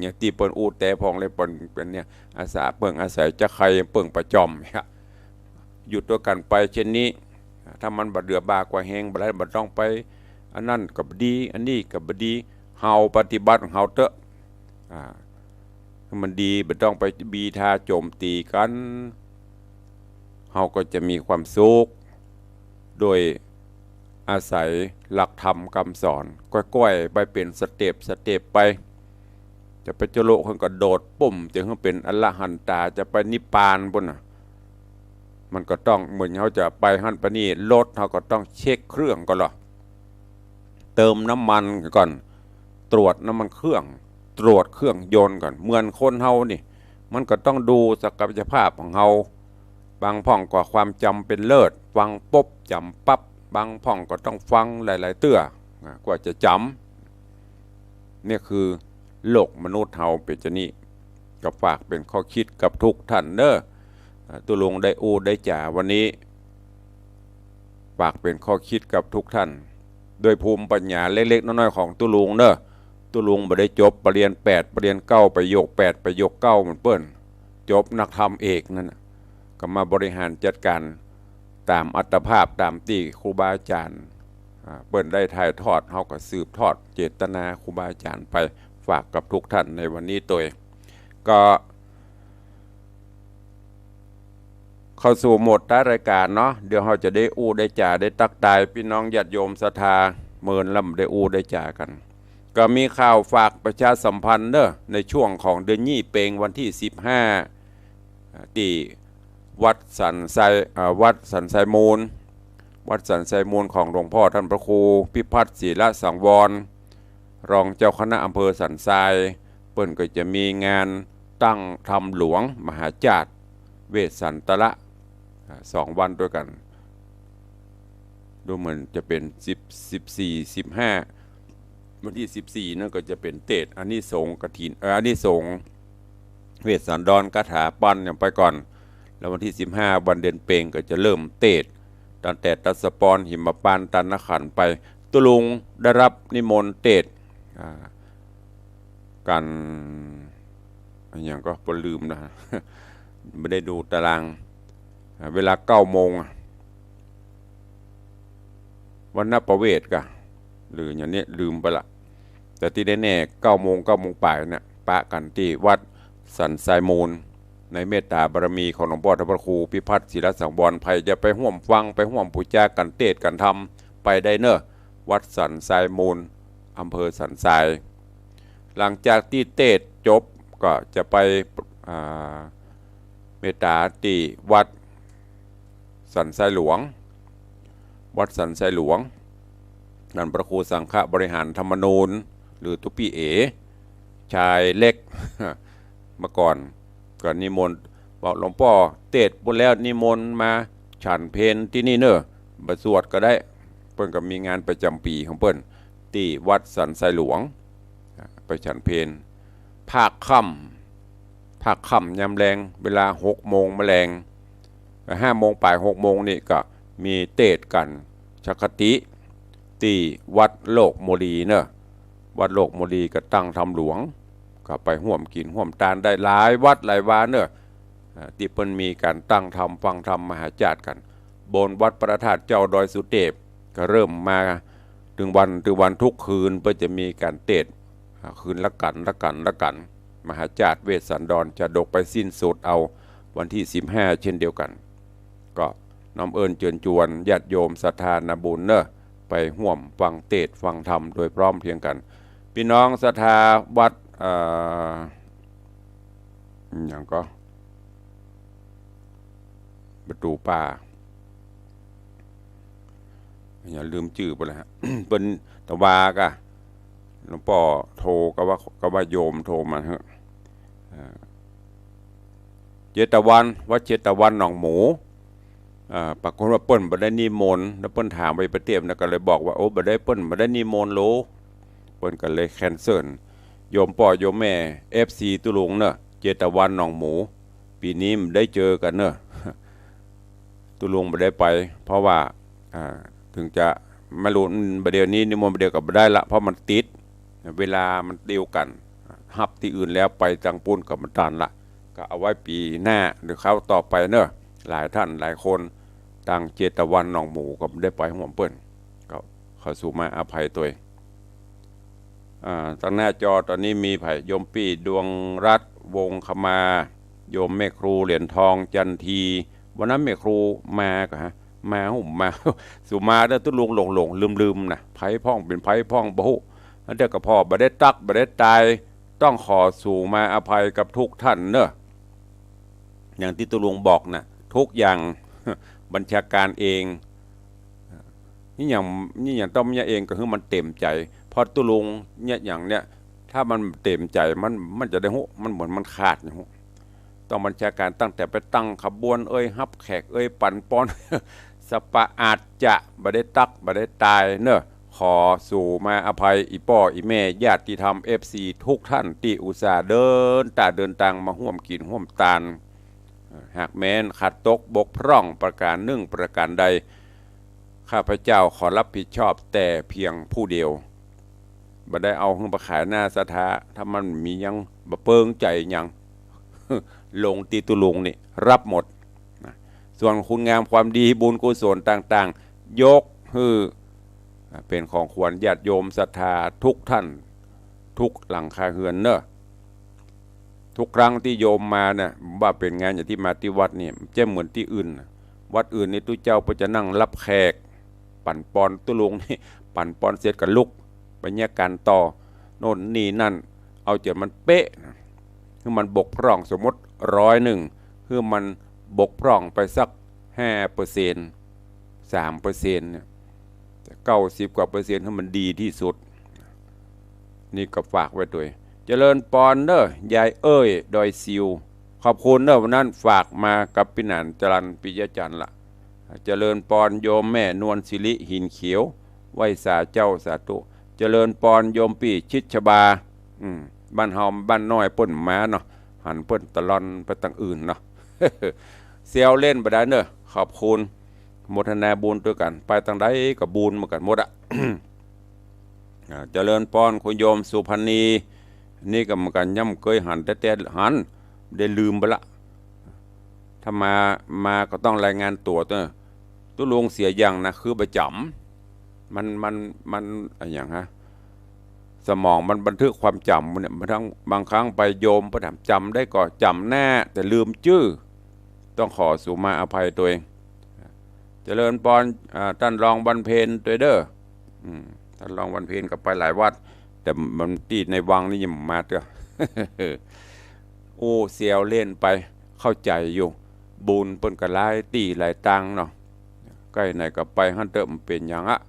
อย่างที่เปิ้นอูดแต่พองเลยเปิ้นเป็นเนี่ยอาสาเปิ่งอาศัยจะใครเปิ่งประจอมหยุดตัวกันไปเช่นนี้ถ้ามันบาดเดือบากว่าแหงบ่ได้บ่ต้องไปอันนั้นก็บ่ดีอันนี้ก็บ่ดีเฮาปฏิบัติของเฮาเถอะมันดีบ่ต้องไปบีทาโจมตีกันเฮาก็จะมีความสุขโดยอาศัยหลักธรรมคำสอนก้อยๆไปเป็นสเต็ปไปจะไปจุโลกคนก็โดดปุ่มจะให้เป็นอรหันตาจะไปนิพพานบนมันก็ต้องเหมือนเขาจะไปหันไปนี่รถเขาก็ต้องเช็คเครื่องก่อนหรอเติมน้ำมันก่อนตรวจน้ำมันเครื่องตรวจเครื่องยนต์ก่อนเหมือนคนเฮานี่มันก็ต้องดูศักยภาพของเฮาบางพ่องก็ความจำเป็นเลิศฟังปุ๊บจำปั๊บบางพ่องก็ต้องฟังหลายๆเตื้อ กว่าจะจำเนี่ยคือโลกมนุษย์เฮาเป็นจะนี่ก็ฝากเป็นข้อคิดกับทุกท่านเด้อตุลุงได้อูได้จ่าวันนี้ฝากเป็นข้อคิดกับทุกท่านโดยภูมิปัญญาเล็กๆน้อยๆของตุลุงเด้อตุลุงบ่ได้จบปริญญา8ปริญญา9ประโยค8ประโยค9เหมือนเปิ้นจบนักธรรมเอกนั่นก็มาบริหารจัดการตามอัตภาพตามที่ครูบาอาจารย์เปิ้นได้ถ่ายทอดเฮาก็สืบทอดเจตนาครูบาอาจารย์ไปฝากกับทุกท่านในวันนี้ตัวก็เข้าสู่โหมดท้ายรายการเนาะเดี๋ยวเราจะได้อู้ได้จ่าได้ตักตายพี่น้องญาติโยมศรัทธาเมินลำได้อู้ได้จ่ากันก็มีข่าวฝากประชาสัมพันธ์เด้อในช่วงของเดือนยี่เปงวันที่15ที่วัดสันไซมูลวัดสันไซมูลของหลวงพ่อท่านพระครูพิพัฒน์ศิลสังวรรองเจ้าคณะอำเภอสันทรายเปิ้นก็จะมีงานตั้งธรรมหลวงมหาจารย์เวสสันตละ2 วันด้วยกันดูเหมือนจะเป็น14 15วันที่14นั่นก็จะเป็นเตศอานิสงส์กฐินอานิสงส์เวสสันดรคาถาปั้นอย่างไปก่อนแล้ววันที่15วันเดือนเปงก็จะเริ่มเตศตั้งแต่ตัสปรหิมปานตันนขันไปตุลุงได้รับนิมนต์เตศกันอย่างก็ลืมนะไม่ได้ดูตารางเวลา9 โมงวันนับประเวทกะหรืออย่างนี้ลืมไปละแต่ที่แน่ๆ9 โมงปลายเนี่ยปะกันที่วัดสันไซมูลในเมตตาบารมีของหลวงพ่อท่านพระครูพิพัฒน์ศิลสังวรภัยจะไปห่วมฟังไปห่วมปูจากันเทศกันทำไปได้เนอะวัดสันไซมูลอำเภอสันทรายหลังจากที่เทศจบก็จะไปเมตตาที่วัดสันไซหลวงวัดสันไซหลวงนั่นพระครูสังฆบริหารธรรมนูญหรือตุปี้เอชายเล็กเมื่อก่อนก็นิมนต์บอกหลวงพ่อเทศบนแล้วนิมนต์มาฉันเพลที่นี่เนอะบสวดก็ได้เปิ้นก็มีงานประจำปีของเปิ้นที่วัดสันไซหลวงไปฉันเพลภาคค่ำยามแรงเวลา6 โมงแมลง5 โมงปลาย6 โมงนี่ก็มีเทศกันชักคติที่วัดโลกโมลีเนอะวัดโลกโมลีก็ตั้งธรรมหลวงก็ไปห่วมกินห่วมทานได้หลายวัดหลายวาเนอะที่เพิ่นมีการตั้งธรรมฟังธรรมมหาจารย์กันบนวัดพระธาตุเจ้าดอยสุเทพก็เริ่มมาถึงวันทุกคืนเพื่อจะมีการเทศคืนละกันมหาจารย์เวสสันดรจะดกไปสิ้นสุดเอาวันที่15เช่นเดียวกันก็น้อมเอิญเชิญชวนญาติโยมศรัทธานาบุญเนอะไปห่วมฟังเทศฟังธรรมโดยพร้อมเพรียงกันพี่น้องศรัทธาวัดอย่างก็ประตูป่าอย่าลืมชื่อไปเลยฮะ เป็นตะวากะหลวงพ่อโทรก็ว่าโยมโทรมาฮะเจตวันวัดเจตวันหนองหมูปรากฏว่าเปิ้นบ่ได้นิมนต์แล้วเปิ้นถามไปประเทศนะก็เลยบอกว่าโอ้บ่ได้เปิ้นบ่ได้นิมนต์โลเปิ้นก็เลยแคนเซิลโยมพ่อโยมแม่ FC ตุลุงเนอะเจตวันหนองหมูปีนี้มันได้เจอกันเนอะตุลุงบ่ได้ไปเพราะว่าถึงจะไม่รู้ประเดี๋ยวนี้นิมนต์ประเดี๋ยวก็บ่ได้ละเพราะมันติดเวลามันเดียวกันฮับที่อื่นแล้วไปจังปุ้นกับมันตันละก็เอาไว้ปีหน้าหรือเขาต่อไปเนอะหลายท่านหลายคนต่างเจตวันหนองหมูก็ได้ไปห่วมเปิ้นก็เข้าสู่มาอภัยตัวตั้งหน้าจอตอนนี้มีไผ่โยมปี้ดวงรัตน์วงขมาโยมแม่ครูเหรียญทองจันทีวันนั้นแม่ครูมาก็ฮะมาหุ่มมาสุมาได้ตุ้ลงหลงลืมนะไผ่พ่องเป็นไผ่พ่องบ่ฮู้แล้วเด็กกับพ่อบ่ได้ตักบ่ได้ตายต้องขอสู่มาอภัยกับทุกท่านเนอะอย่างที่ตุลุงบอกนะทุกอย่างบัญชาการเองนี่อย่างต้มยาเองก็คือมันเต็มใจพอตุลุงเนี่ยอย่างเนี้ยถ้ามันเต็มใจมันจะได้หูมันเหมือนมันขาดอย่างหูต้องบัญชาการตั้งแต่ไปตั้งขบวนฮับแขกปั่นป้อนสปะอาจจะบ่ได้ตักบ่ได้ตายเนอะข ขอสู่มาอภัยอีป่ออีแม่ญาติธรรม FC ทุกท่านที่อุตส่าห์เดินทางมาร่วมกินร่วมทานหากแม้นขัดตกบกพร่องประการหนึ่งประการใดข้าพเจ้าขอรับผิดชอบแต่เพียงผู้เดียวบ่ได้เอาขึ้นมาขายหน้าสถาถ้ามันมียังบ่เปิงใจยัง ลงตีตุลุงนี่รับหมดนะส่วนคุณงามความดีบุญกุศลต่างๆยกคือเป็นของควรญาติโยมศรัทธาทุกท่านทุกหลังคาเฮือนเนอะทุกครั้งที่โยมมาเนี่ยว่าเป็นงานอย่างที่มาที่วัดนี่จะเหมือนที่อื่นวัดอื่นนี่ตุเจ้าก็จะนั่งรับแขกปั่นปอนตุลุงนี่ปั่นปอนเสร็จกับลุกไปแยกกันต่อโน่นนี่นั่นเอาเจอมันเป๊ะคือมันบกพร่องสมมติ100คือมันบกพร่องไปสัก5% 3%เนี่ย90 กว่าเปอร์เซ็นต์ให้มันดีที่สุดนี่ก็ฝากไว้ด้วยเจริญปอนเนอะยายเอ้ยดอยซิวขอบคุณเนอะวันนั้นฝากมากับพี่นันจรัญปิยจันทร์ละเจริญปอนโยมแม่นวลศิริหินเขียวไหวสาเจ้าสาธุเจริญปอนโยมปีชิดชบาบ้านเฮาบ้านน้อยป่นม้าเนาะหันเปิ้นตะลอนไปต่างอื่นเนาะ เซียวเล่นไปได้เนอะขอบคุณโมทนาบุญด้วยกันไปทางใดก็บุญเหมือนกันหมดอะ เจริญปอนคุณโยมสุพรรณีนี่ก็เหมือนกันย่ำเคยหันแต่หันได้ลืมไปละถ้ามาก็ต้องรายงานตัวตัวลงเสียอย่างนะคือประจำมันอะไรอย่างฮะสมองมันบันทึกความจำเนี่ยบางครั้งไปโยมประถมจำได้ก็จำแน่แต่ลืมชื่อต้องขอสู่มาอภัยตัวเองเจริญปอนท่านรองวันเพ็ญตัวเด้อท่านรองวันเพ็ญก็ไปหลายวัดแต่มันที่ในวังนี่ยังมาเถอะ โอ้เสียวเล่นไปเข้าใจอยู่บุญเปิ้นก็หลายตีหลายตังเนาะใกล้ไหนก็ไปฮั่นเติมเป็นอย่างอะ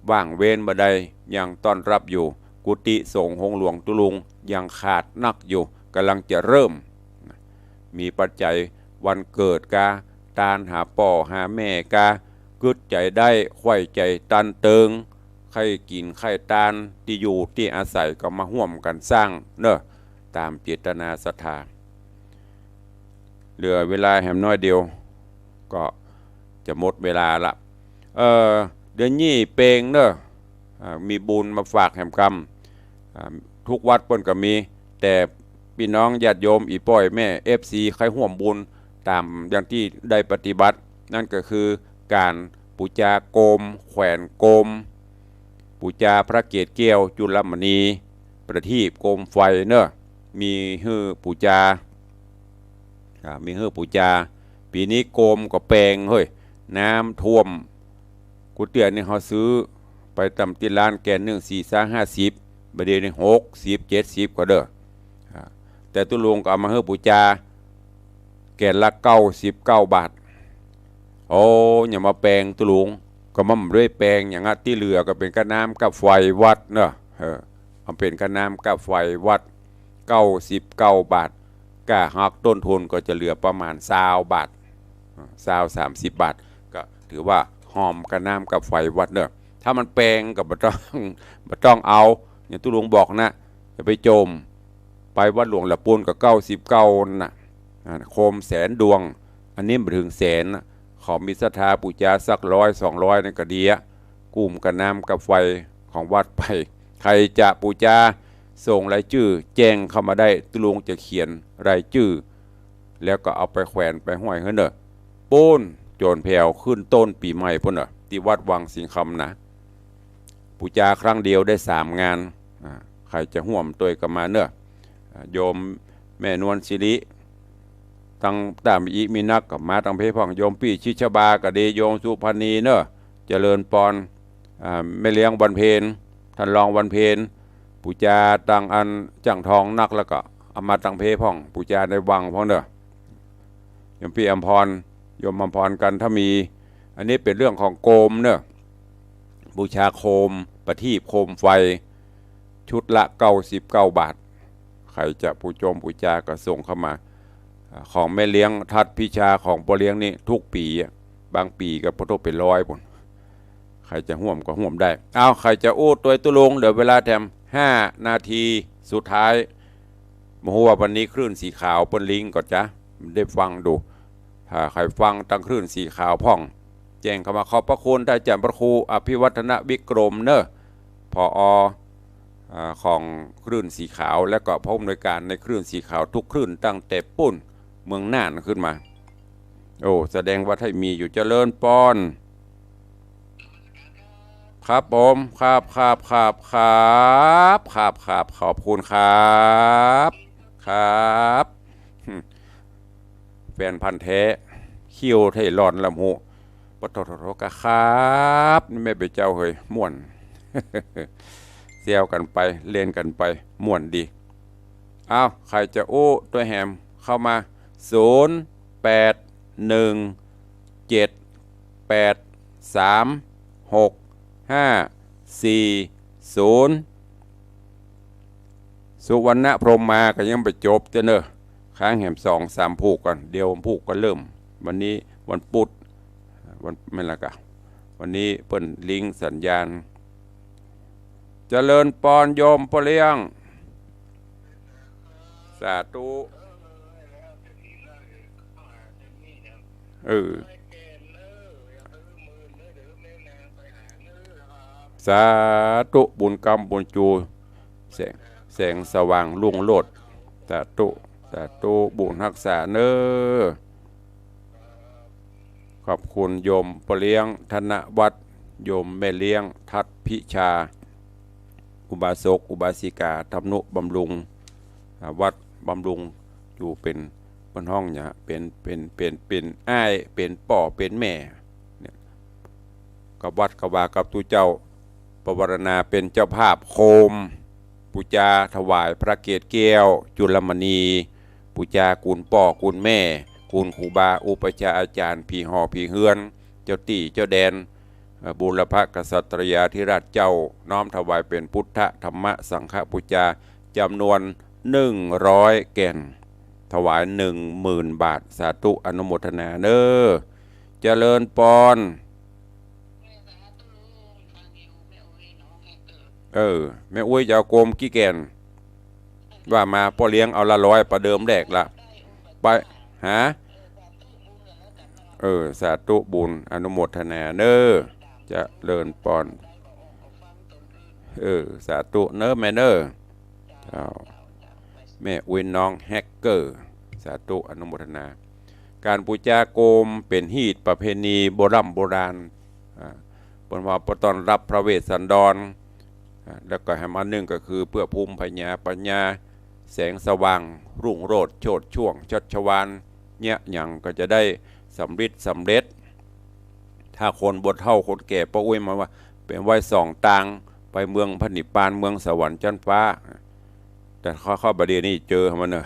ว่างเว้นบ่ได้ยังต้อนรับอยู่กุฏิสงฆ์หงหลวงตุลุงยังขาดนักอยู่กำลังจะเริ่มมีปัจจัยวันเกิดกาตานหาป่อหาแม่กากึดใจได้ไข้ใจตันเติงใครกินใครตานที่อยู่ที่อาศัยก็มาร่วมกันสร้างเนอะตามเจตนาศรัทธาเหลือเวลาแหมน้อยเดียวก็จะหมดเวลาละเดือนนี้เปงเนอะมีบุญมาฝากแหมกรรมทุกวัดเปิ้นก็มีแต่พี่น้องญาติโยมอีป้อยแม่ FC ใครห่วมบุญตามอย่างที่ได้ปฏิบัตินั่นก็คือการปูจาโกมแขวนโกมปูจาพระเกศแก้วจุลมณีประทีปโกมไฟเนอะมีฮื้อปูจาปีนี้โกมก็แปลงเฮ้ยน้ำท่วมกุเตียนนี่เขาซื้อไปตำที่ร้านแกน1 4 50บาทนี่60 70ก็เด้อแต่ตุลุงก็เอามาเฮื้อปูจาแกนละ99 บาทโอ้อย่ามาแปลงตุลุงก็มั่มด้วยแปลงอย่างนั้นที่เหลือก็เป็นกระน้ำกับไฟวัดเนอะมันเป็นกระน้ำกับไฟวัด99 บาทกะหักต้นทุนก็จะเหลือประมาณ20 บาท30 บาทก็ถือว่าหอมกระน้ำกับไฟวัดเนอะถ้ามันแปลงก็บ่ต้องเอาอย่างตุลุงบอกนะจะไปโจมไปวัดหลวงละปูนก็99น่ะโคมแสนดวงอันนี้มาถึงแสนนะขอมีศรัทธาปูจาสัก100-200นั่นก็ดีอะกลุ่มกันน้ำกับไฟของวัดไปใครจะปูจาส่งรายชื่อแจ้งเข้ามาได้ตุลุงจะเขียนรายชื่อแล้วก็เอาไปแขวนไปห้อยเฮ้ยเนอะปูนโจรแผ่วขึ้นต้นปีใหม่พุ่นเนอะที่วัดวังสิงคำนะปูจาครั้งเดียวได้3 งานใครจะห่วมตัวก็มาเนอะโยมแม่นวลศิริตั้งตามอีมีนักกับมาตั้งเพพ่องโยมปี่ชิชบากับเดโยมสุพรรณีเนอะเจริญปอนแม่เลี้ยงวันเพนท่านรองวันเพนปูจาตั้งอันจังทองนักแล้วก็เอามาตั้งเพพ่องปูจาในวังพ่องเนอะโยมพี่อมพรโยมอมพรกันถ้ามีอันนี้เป็นเรื่องของโกมเนอะบูชาโคมประทีปโคมไฟชุดละ99 บาทใครจะปูโจมปูจาก็ส่งเข้ามาของแม่เลี้ยงทัดพิชาของพ่อเลี้ยงนี่ทุกปีบางปีก็พอตกเป็น100 ปุ่น ใครจะห่วมก็ห่วมได้เอาใครจะอู้ตัวตุลงเดี๋ยวเวลาแถม5 นาทีสุดท้ายมโหว่าวันนี้คลื่นสีขาวเป็นลิงก่อนจ้ะได้ฟังดูถ้าใครฟังตั้งคลื่นสีขาวพ่องแจ้งเข้ามาขอบพระคุณท่านอาจารย์พระครูอภิวัฒนวิกรมเนอะผอ.ของคลื่นสีขาวและก็ผู้อำนวยการในคลื่นสีขาวทุกคลื่นตั้งแต่ปุ้นเมืองน่านขึ้นมาโอ้แสดงว่าถ้ามีอยู่เจริญปอนครับผมครับขอบคุณครับครับแฟนพันธุ์แท้คิวไทยร้อนลำหูปะโถกะครับนี่แม่ไปเจ้าเฮ้ยม่วนเซียวกันไปเล่นกันไปม่วนดีอ้าวใครจะอู้ตัวแฮมเข้ามา0817836540สุวรรณพรหมมาก็ยังไปจบเจ้าเนอะค้างแหม2-3ผูกก่อนเดี๋ยวผูกก็เริ่มวันนี้วันพุธวันไม่ละกะวันนี้เปิ้นลิงสัญญาณเจริญปอนโยมพ่อเลี้ยงสาธุสาธุบุญกรรมบุญจูแสงสว่างลุ่งโลดสาธุบุญรักษาเนอขอบคุณโยมพ่อเลี้ยงธนวัฒน์โยมแม่เลี้ยงทัดพิชาอุบาสกอุบาสิกาธรรมนุบำรุงวัดบำรุงอยู่เป็นบนห้องเนี่ยเป็นอ้ายเป็นป่อเป็นแม่เนี่ยกับวัดกับวากับตูเจ้าปวารณาเป็นเจ้าภาพโคมปูจาถวายพระเกศแก้วจุลมณีปูจากูลป่อกูลแม่กูลครูบาอุปชาอาจารย์ผีหอผีเฮือนเจ้าตีเจ้าแดนบูรพกษัตริยาธิราชเจ้าน้อมถวายเป็นพุทธธรรมสังฆปูจาจำนวน100 แก่นถวาย 10,000 บาทสาธุอนุโมทนาเนอเจริญปอนแม่อุ้ยจะเอาโกมกี่แก่นว่ามาพ่อเลี้ยงเอาละ100ประเดิมแรกละไปหาสาธุบุญอนุโมทนาเนอจะเลินปอนสาธุเนอแม่เนอแม่อุ้ยน้องแฮกเกอร์สาธุอนุโมทนาการปูจาโกมเป็นฮีตประเพณีโบราณบนว่าตอนรับพระเวสสันดรแล้วก็แห่งอันหนึ่งก็คือเพื่อภูมิปัญญาแสงสว่างรุ่งโรจน์โชติช่วงชัชวาลเนี่ยอย่างก็จะได้สำเร็จถ้าคนบทเท่าคนแก่ป้าอุ้ยมาว่าเป็นไว้2 ต่างไปเมืองพระนิพพานเมืองสวรรค์ชั้นฟ้าแต่ข้อประเดี๋ยวนี้เจอมันเนอะ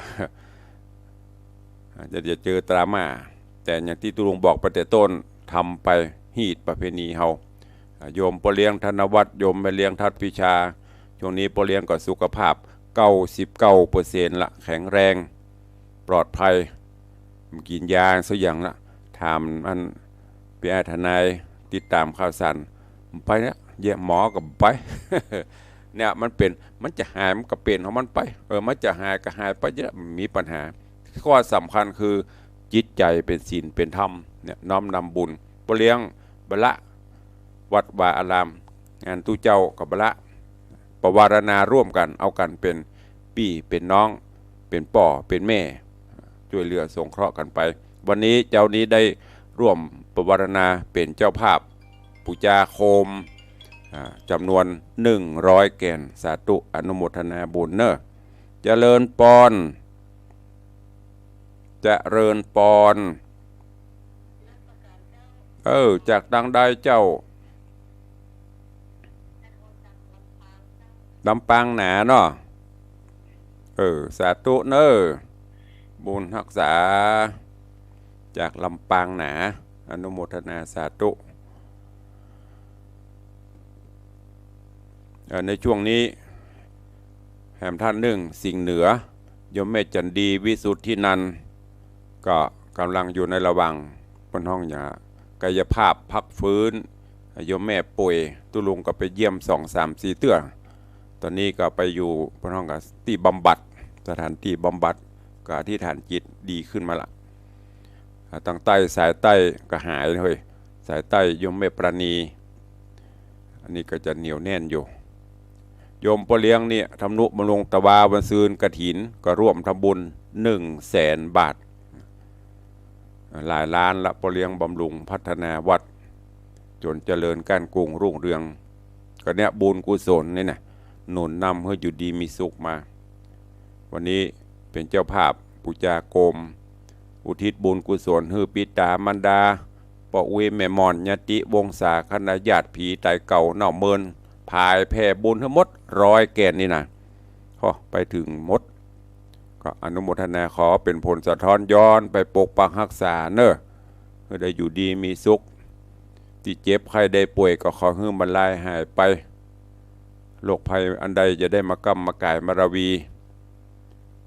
จะเจอตรามาแต่อย่างที่ตุลุงบอกไปแต่ต้นทำไปฮีตประเพณีเฮาโยมพ่อเลี้ยงธนวัฒน์โยมแม่เลี้ยงทัดพิชาช่วงนี้พ่อเลี้ยงก็สุขภาพ99%ละแข็งแรงปลอดภัยกินยาสักอย่างละถามอันพี่อาทนายติดตามข่าวสารไปเนี่ยเยี่ยมหมอกับไป เนี่ยมันจะหายมันก็เป็นของมันไปมันจะหายก็หายไปเยอะมีปัญหาข้อสำคัญคือจิตใจเป็นศีลเป็นธรรมเนี่ยน้อมนำบุญพ่อเลี้ยงบละวัดวาอารามงานตู้เจ้ากับบละประวารณาร่วมกันเอากันเป็นพี่เป็นน้องเป็นป่อเป็นแม่ช่วยเหลือสงเคราะห์กันไปวันนี้เจ้านี้ได้ร่วมประวารณาเป็นเจ้าภาพปูจาโคมจำนวน100 แก่นสาธุอนุโมทนาบุญเนอะเจริญปอนจากดังได้เจ้าลำปางหนาเนาะสาธุเนอบุญรักษาจากลำปางหนาอนุโมทนาสาธุในช่วงนี้แห่งท่านสิ่งเหนือยมเมจันดีวิสุทธินันท์ก็กำลังอยู่ในระหว่างบนห้องกายภาพพักฟื้น โยมแม่ป่วยตุลุงก็ไปเยี่ยม2-3-4 เตื้อตอนนี้ก็ไปอยู่พน้องกับที่บำบัดสถานที่บำบัดก็ที่ฐานจิตดีขึ้นมาละตั้งใต้สายใต้ก็หายเลยสายใต้โยมแม่ปราณีอันนี้ก็จะเหนียวแน่นอยู่โยมพ่อเลี้ยงเนี่ยทำนุบำรุงตะวาวันซืนกฐินก็ร่วมทำบุญ100,000 บาทหลายล้านละพ่อเลี้ยงบำรุงพัฒนาวัดจนเจริญก้านกุ้งรุ่งเรืองก็เนี่ยบุญกุศลนี่นะหนุนนำให้อยู่ดีมีสุขมาวันนี้เป็นเจ้าภาพปุจากรมอุทิศบุญกุศลให้ปิตามันดาปะเวแม่มอนญาติวงศาคณะญาติผีไตเก่าเน่าเมินพายแผ่บุญทั้งหมด100 แก่นนี่นะไปถึงหมดก็อนุโมทนาขอเป็นผลสะท้อนย้อนไปปกปักรักษาเนอะให้ได้อยู่ดีมีสุขที่เจ็บใครได้ป่วยก็ขอให้บรรลัยหายไปโรคภัยอันใดจะได้มากำมากายมาราวี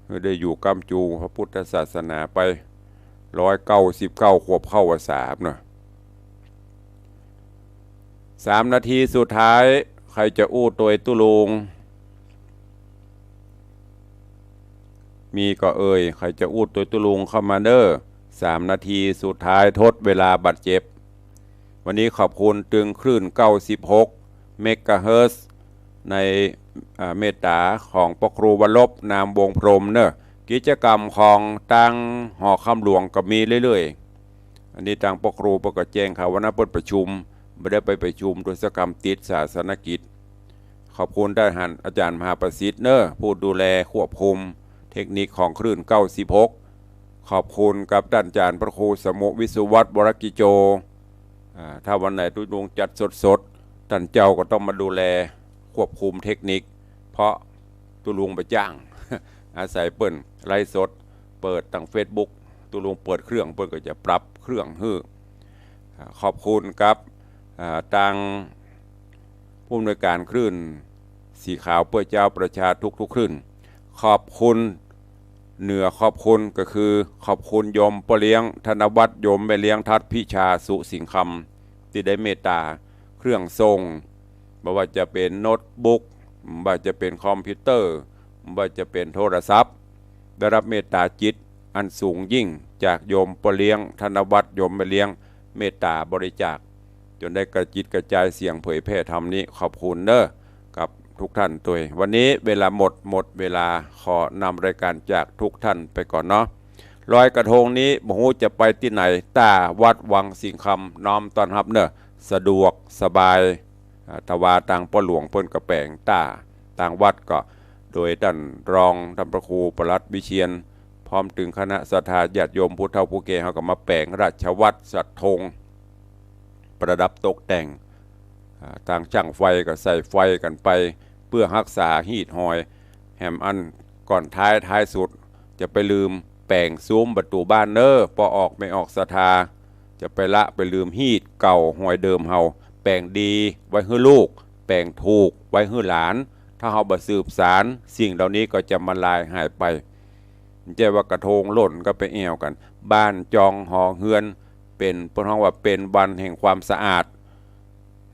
ให้ได้อยู่กำจูพระพุทธศาสนาไป199 ขวบเข้าวสามเนอะ3 นาทีสุดท้ายใครจะอู้ตัวตุลุงมีก็ใครจะอู้ตัวตุลุงเข้ามาเด้อ3 นาทีสุดท้ายทดเวลาบาดเจ็บวันนี้ขอบคุณตึงคลื่น96 เมกะเฮิรตซ์ในเมตตาของพระครูวรบนามวงพรหมเนอะกิจกรรมของตั้งหอคำหลวงก็มีเรื่อยๆอันนี้ทางพระครูประกาศแจ้งข่าวว่านัดเปิดประชุมไม่ได้ไปประชุมโดยสกรรมติดศาสนกิจขอบคุณท่านอาจารย์มหาประสิทธิ์เนอะผู้ดูแลควบคุมเทคนิคของคลื่น96ขอบคุณกับท่านอาจารย์พระครูสมุวิสุวัตรวรกิโจถ้าวันไหนตุลุงจัดสดท่านเจ้าก็ต้องมาดูแลควบคุมเทคนิคเพราะตุลุงไปจ้าง อาศัยเปิ่นไลฟ์สดเปิดทาง Facebook ตุลุงเปิดเครื่องเปิ่นก็จะปรับเครื่องให้ขอบคุณครับทางผู้อำนวยการคลื่นสีขาวเพื่อเจ้าประชาทุกคลื่นขอบคุณเหนือขอบคุณก็คือขอบคุณโยมพ่อเลี้ยงธนวัฒน์โยมแม่เลี้ยงทัดพิชาสุสิงคำที่ได้เมตตาเครื่องทรงไม่ว่าจะเป็นโน้ตบุ๊กไม่ว่าจะเป็นคอมพิวเตอร์ไม่ว่าจะเป็นโทรศัพท์ได้รับเมตตาจิตอันสูงยิ่งจากโยมพ่อเลี้ยงธนวัฒน์โยมแม่เลี้ยงเมตตาบริจาคจนได้กระจิตกระจายเสียงเผยแพร่ธรรมนี้ขอบคุณเนอะกับทุกท่านตัววันนี้เวลาหมดเวลาขอนำรายการจากทุกท่านไปก่อนเนาะลอยกระทงนี้หมูจะไปที่ไหนตาวัดวังสิงคำน้อมต้อนรับเนอะสะดวกสบายทว่าต่างพ่อหลวงเพิ่นกระแปงตาต่างวัดก็โดยท่านรองท่านพระครูประหลัดวิเชียรพร้อมถึงคณะศรัทธาญาติโยมผู้เฒ่าผู้แก่เขาก็มาแปลงราชวัตรสัตธงประดับตกแต่งทางช่างไฟก็ใส่ไฟกันไปเพื่อรักษาฮีดหอยแหมอันก่อนท้ายสุดจะไปลืมแปลงซุ้มประตูบ้านเนอพอออกไม่ออกศรัทธาจะไปลืมฮีดเก่าหอยเดิมเฮาแปลงดีไว้ให้ลูกแปลงถูกไว้ให้หลานถ้าเฮาบ่สืบสารสิ่งเหล่านี้ก็จะมาลายหายไปไม่ใช่ว่ากระทงหล่นก็ไปแอวกันบ้านจองหอเฮือนเป็นเพราะว่าเป็นวันแห่งความสะอาด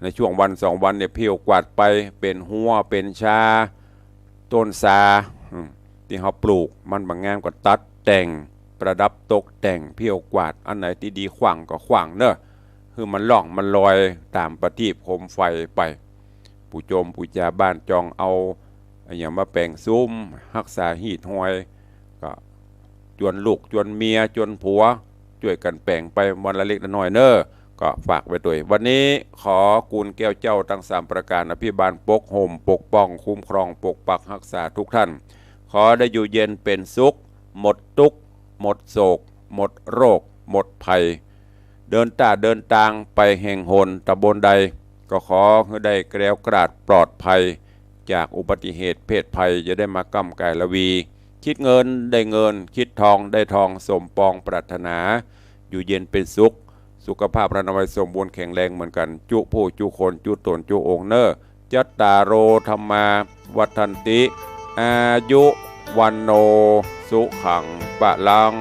ในช่วงวัน2 วันเนี่ยเพียวกวาดไปเป็นหัวเป็นชาต้นซาที่เขาปลูกมันบางงามก็ตัดแต่งประดับตกแต่งเพียวกวาดอันไหนที่ดีขวางก็ขวางเนอะคือมันล่องมันลอยตามประทีปโคมไฟไปปู่โจมปู่จาบ้านจองเอาอย่างมาแปลงซุ้มรักษาหีดหอยก็จวนลูกจวนเมียจวนผัวช่วยกันแปลงไปวันละเล็กละน้อยเนอะก็ฝากไว้ด้วยวันนี้ขอกูลแก้วเจ้าทั้ง3 ประการอภิบาลปกห่มปกป้องคุ้มครองปกปักรักษาทุกท่านขอได้อยู่เย็นเป็นสุขหมดทุกข์หมดโศกหมดโรคหมดภัยเดินทางไปแห่งหนตำบลใดก็ขอให้ได้แกล้วกราดปลอดภัยจากอุบัติเหตุเพศภัยจะได้มากำกายละวีคิดเงินได้เงินคิดทองได้ทองสมปองปรารถนาอยู่เย็นเป็นสุขสุขภาพระนามัยสมบูรณ์แข็งแรงเหมือนกันจุผู้จุคนจุตนจุองเนอจัตตาโรธรรมาวัฏันติอายุวันโนสุขังปะลัง